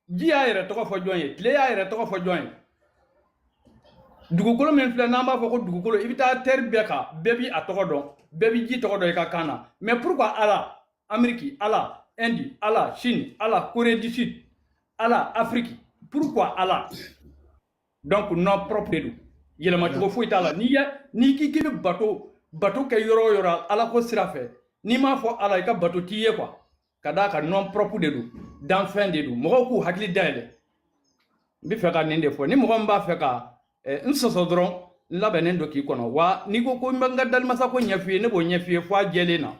ji y'a yɛrɛ tɔgɔ fɔ jɔn ye tile y'a yɛrɛ tɔgɔ fɔ jɔn ye dugukolo min filɛ n'an b'a fɔ ko dugukolo i bɛ taa terre bɛɛ kan bɛɛ b'i a tɔgɔ dɔn bɛɛ b'i ji tɔgɔ dɔn i ka kan na mais pourquoi ala Amérique ala Inde ala Chine ala Corée du Sud ala Afrique pourquoi ala donc non propre de don yɛlɛma cogo foyi t'a la n'i k'i bɛ bato kɛ yɔrɔ o yɔrɔ ala ko sira fɛ n'i m'a fɔ ala i ka bato t'i ye quoi ka d'a kan non propre de don danfɛn de don mɔgɔw k'u hakili dayɛlɛ n bɛ fɛ ka nin de fɔ ni mɔgɔ min b'a fɛ ka n sɔsɔ dɔrɔn n labɛnnen don k'i kɔnɔ wa n'i ko n bɛ n ka dalimasa ko ɲɛf'i ye ne b'o ɲɛf'i ye fo a jɛlen na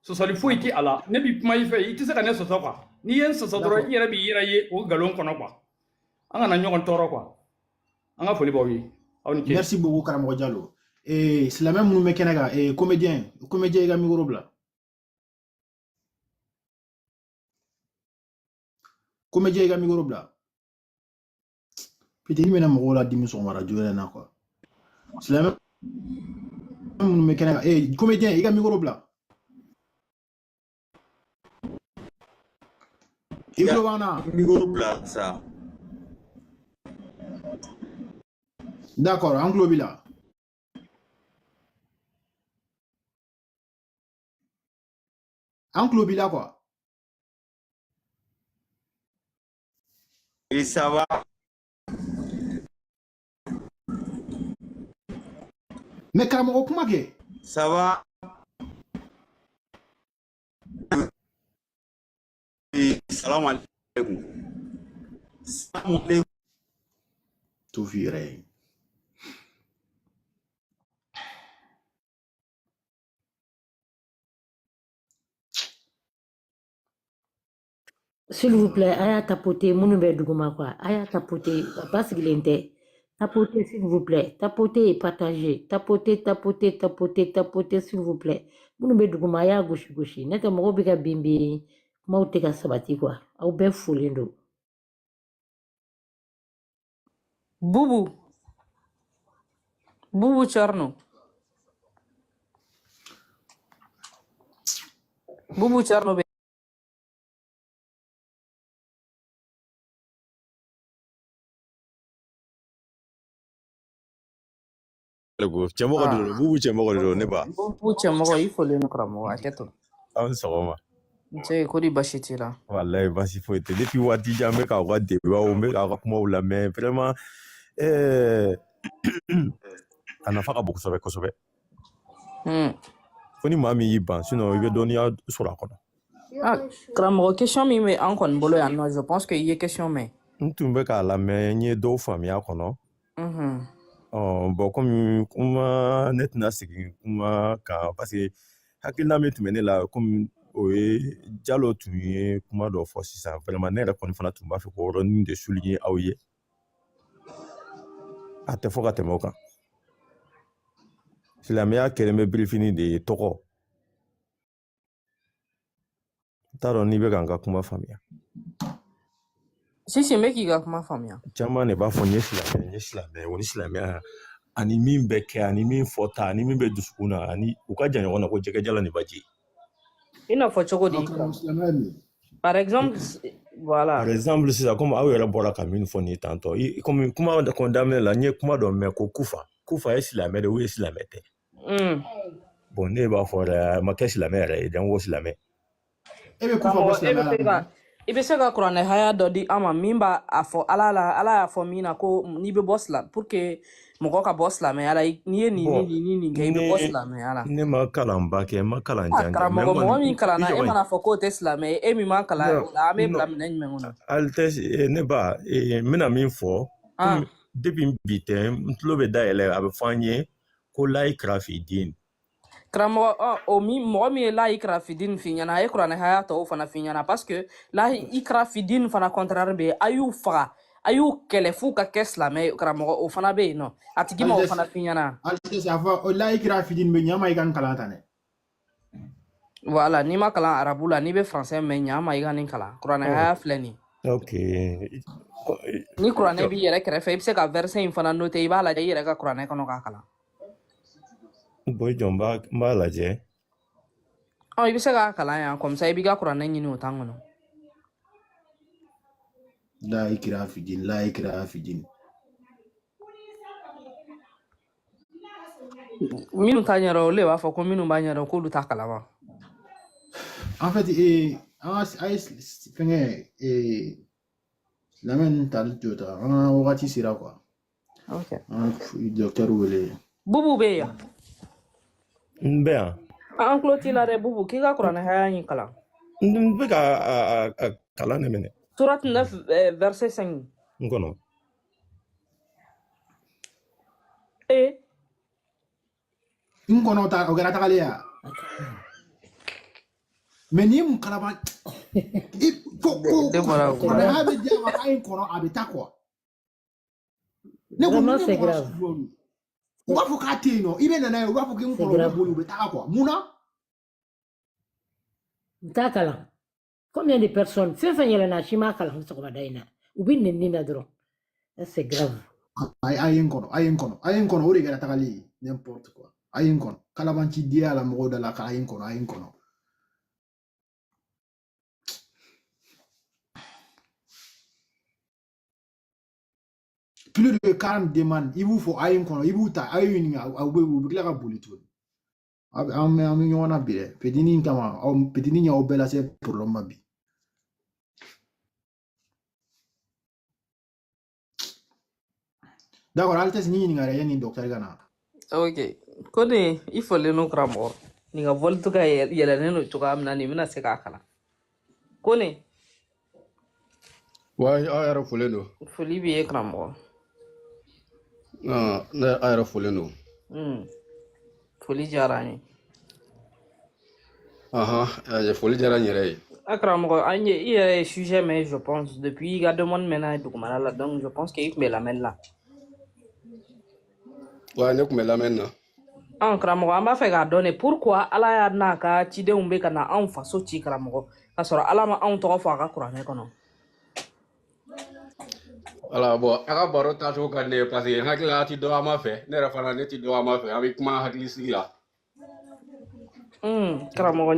sɔsɔli foyi ti a la ne b'i kuma i fɛ i tɛ se ka ne sɔsɔ quoi n'i ye n sɔsɔ dɔrɔn i yɛrɛ b'i yɛrɛ ye o nkalon kɔnɔ quoi an kana ɲɔgɔn tɔɔrɔ quoi an ka foli b'aw ye aw ni ce. Merci beaucoup karamɔgɔ Diallo silamɛ minnu bɛ kɛnɛ kan comédien i ka micro bila comédien i ka micro bila Peut-être que je vais dire que radio là quoi. C'est la même mécanique. Eh, comédien, il y a un micro blanc. Il y a un micro blanc ça. D'accord, en globe là. En globe là quoi. Et ça va. Mais Karamoko, comment que? Ça va. Salam alaikum. Salam alaikum. Tout viré. S'il vous plaît, aya tapoter, mounube dougouma quoi. Aya tapoter, pas ce qu'il était. Tapotez, s'il vous plaît. Tapotez et partagez. Tapotez, tapotez, tapotez, tapotez, s'il vous plaît. Mounube dougouma, aya gauche. Neta moro bika bimbi, mauteka sabati quoi. Au ben foulindo. Boubou Tcherno. Boubou Tcherno. Cɛmɔgɔ de don bubu cɛmɔgɔ de don ne ba Boubou Tcherno, il faut le nous cramer. Aketo. aw ni sɔgɔma Nse ko di basi t'i la. walayi basi foyi tɛ depuis waati jan n bɛ k'aw ka débat n bɛ k'aw ka kumaw lamɛn vraiment a nafa ka bon kosɛbɛ kosɛbɛ fo ni maa min y'i ban sinon i bɛ dɔnniya sɔrɔ a kɔnɔ. Karamɔgɔ question min bɛ an kɔni bolo yan nɔ je pense que i ye question mɛn. n tun bɛ k'a lamɛn n ye dɔw faamuya a kɔnɔ. Bon comme kuma ne tɛna segin kuma kan parce que hakilina min tun bɛ ne la comme o ye Jalo tun ye kuma dɔ fɔ sisan vraiment ne yɛrɛ kɔni fana tun b'a fɛ k'o yɔrɔnin de souligner aw ye a tɛ fɔ ka tɛmɛ o kan silamɛya kɛlen bɛ birifini de ye tɔgɔ n t'a dɔn n'i bɛ ka n ka kuma faamuya. Sisi n bɛ k'i ka kuma faamuya. Caman de b'a fɔ n ye silamɛ o ni silamɛya ani min bɛ kɛ ani min fɔta ani min bɛ dusukun na ani u ka jan ɲɔgɔn na ko jɛgɛjala ni baji. I n'a fɔ cogo di? Par exemple, voilà. Par exemple sisan comme aw yɛrɛ bɔra ka min fɔ nin tantɔ comme kuma daminɛ la n ye kuma dɔ mɛn ko kufa ye silamɛ de ou ye silamɛ tɛ. Bon ne b'a fɔ dɛ a ma kɛ silamɛ yɛrɛ ye dɛ n ko silamɛ. I bɛ se ka kuranɛ haya dɔ di an ma min b'a fɔ ala y'a fɔ min na ko n'i bɛ bɔ silamɛ pour que mɔgɔ ka bɔ silamɛya la n'i ye nin kɛ i bɛ bɔ silamɛya la. Ne ma kalanba kɛ n ma kalan jan kɛ. Mɔgɔ min kalanna e mana fɔ k'o tɛ silamɛ ye e min ma kalan o la an bɛ bila minɛ jumɛn kɔnɔ. hali tɛ ne ba n bɛna min fɔ depuis bi tɛ n tulo bɛ dayɛlɛ a bɛ fɔ an ye ko layi karafi den. Karamɔgɔ mɔgɔ min ye layi karafidini fi ɲɛna a ye kuranɛ haya tɔw fana fi ɲɛna parce que layi karafidini fana contraire bɛ yen a y'u faga a y'u kɛlɛ f'u ka kɛ silamɛ ye karamɔgɔ o fana bɛ yen nɔ a tigi ma o fana fi ɲɛna. layi karafidini bɛ ɲama i ka nin kalan ta dɛ. Voilà n'i ma kalan arabu la n'i bɛ français mɛn ɲama i ka nin kalan kuranɛ haya filɛ nin. Ok. Ni kuranɛ b'i yɛrɛ kɛrɛfɛ i bɛ se ka verset in fana noter i b'a lajɛ i yɛrɛ ka kuranɛ kɔnɔ k'a kalan. Boy jɔn b'a lajɛ. I bɛ se k'a kalan yan comme ça i b'i ka kuranɛ ɲini o temps kɔnɔ. layi karafidini. Minnu t'a ɲɛdɔn olu de b'a fɔ ko minnu b'a ɲɛdɔn k'olu t'a kalama. En fait a ye fɛngɛ lamɛn tali to ta an ka wagati sera quoi. Ok. An docteur wele. Bubu bɛ yan. N bɛ yan. An tulo t'i la dɛ Bubu k'i ka kuranɛ haya in kalan. N bɛ ka kalan de minɛ. Sourate 9 verset 5. N kɔnɔ. N kɔnɔ ta o kɛra tagalen ya. Mais n'i ye mun kalama ko kuranɛ haya bɛ di a ma k'a ye n kɔnɔ a bɛ taa quoi. Ne ko ne c'est grave. U b'a fɔ k'a tɛ yen nɔ i bɛ nana ye u b'a fɔ k'i kɔnɔ boli u bɛ taga quoi mun na. T'a kalan. Combien de personnes fɛn fɛn yɛlɛnna si m'a kalan sɔgɔmada in na u bɛ nɛni na dɔrɔn C'est grave. Ayen kono, ori gara takali, n'importe quoi. Ayen kono, kalabanchi dia la moro de la ayen kono. Plus de 40 demandes, il vous faut ayen kono, il vous ta ayen vous la bolitou. Ami yona bile, pedini kama, pedini nya obela se pour l'homme bi. D'accord, Altes ni ngare yani docteur Gana. Ok. Kone ifo le no kramor. Ninga voltu ka yela neno tuka amna ni mina seka kala. Kone Why ayara fuleno? foli bi e kramor. Ah, na ayara fuleno. Foli jarani. Je foli jarani rei. Akramor, il y a un sujet mais je pense depuis il y a 2 mois maintenant là donc je pense qu'il me l'amène là. Ouais, ne kumela menna. Kramor, amba fe ga donner pourquoi ala ya na ka ci de umbe kana an faso ci kramor. Ka sora ala ma an to fa ka kurane kono. Ala bo aga baro ta to kan ne parce que hakila ti do ama fe ne rafana ne ti do ama fe avec ma hakili sila. Kramor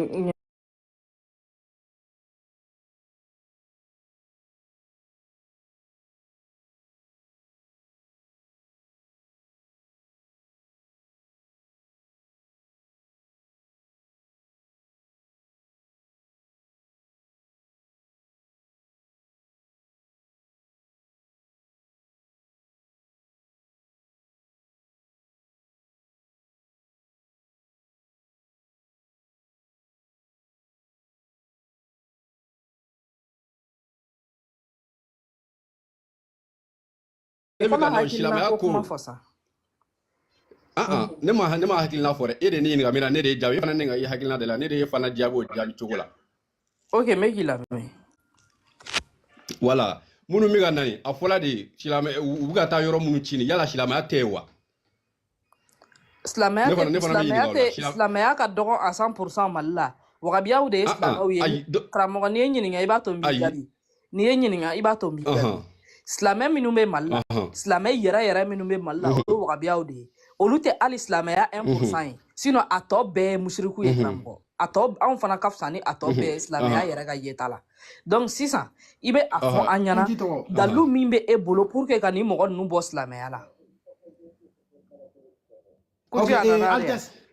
Fana hakilina ko kuma fasa. Ne ma hakilina fore e de ni nga mina ne de jawi fana ne nga yi hakilina de la ne de fana jabo jali chokola. Ok, mais il a mis. Voilà. Munu mi ga nani a fola de silama u ga ta yoro munu chini yala silama tewa. Islamaya ka dogon à 100% malla. Wagabia ou de Islamawye. Kramor ni nyinga iba tombi gabi. Ni nyinga iba tombi gabi. Islamaya minumbe malla. Islamaya yara minumbe malla. O wagabia ou de. Olute al Islamaya 1%. Sinon atob be mushriku ye kramor. Atob an fana kafsani atob be Islamaya yara ga yetala. Donc si ça, ibe afon anyana dalu mimbe e bolo pour que kani mo nu bo Islamaya la.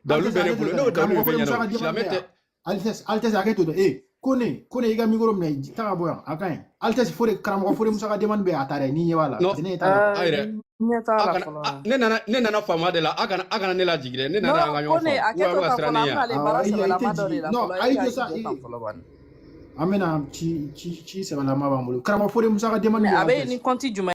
Dalu bene bolo no dalu be nyana Islamete Altes aketo do kone iga migoro mne taka boya akain Altes fore karamo fore musaka demand be atare ni nyewala ne nana fama de la akana ne la jigre ne nana nga nyofo wa srania no ai de sa amena ci se bala mabamulu karamo fore musaka demand be abe ni konti juma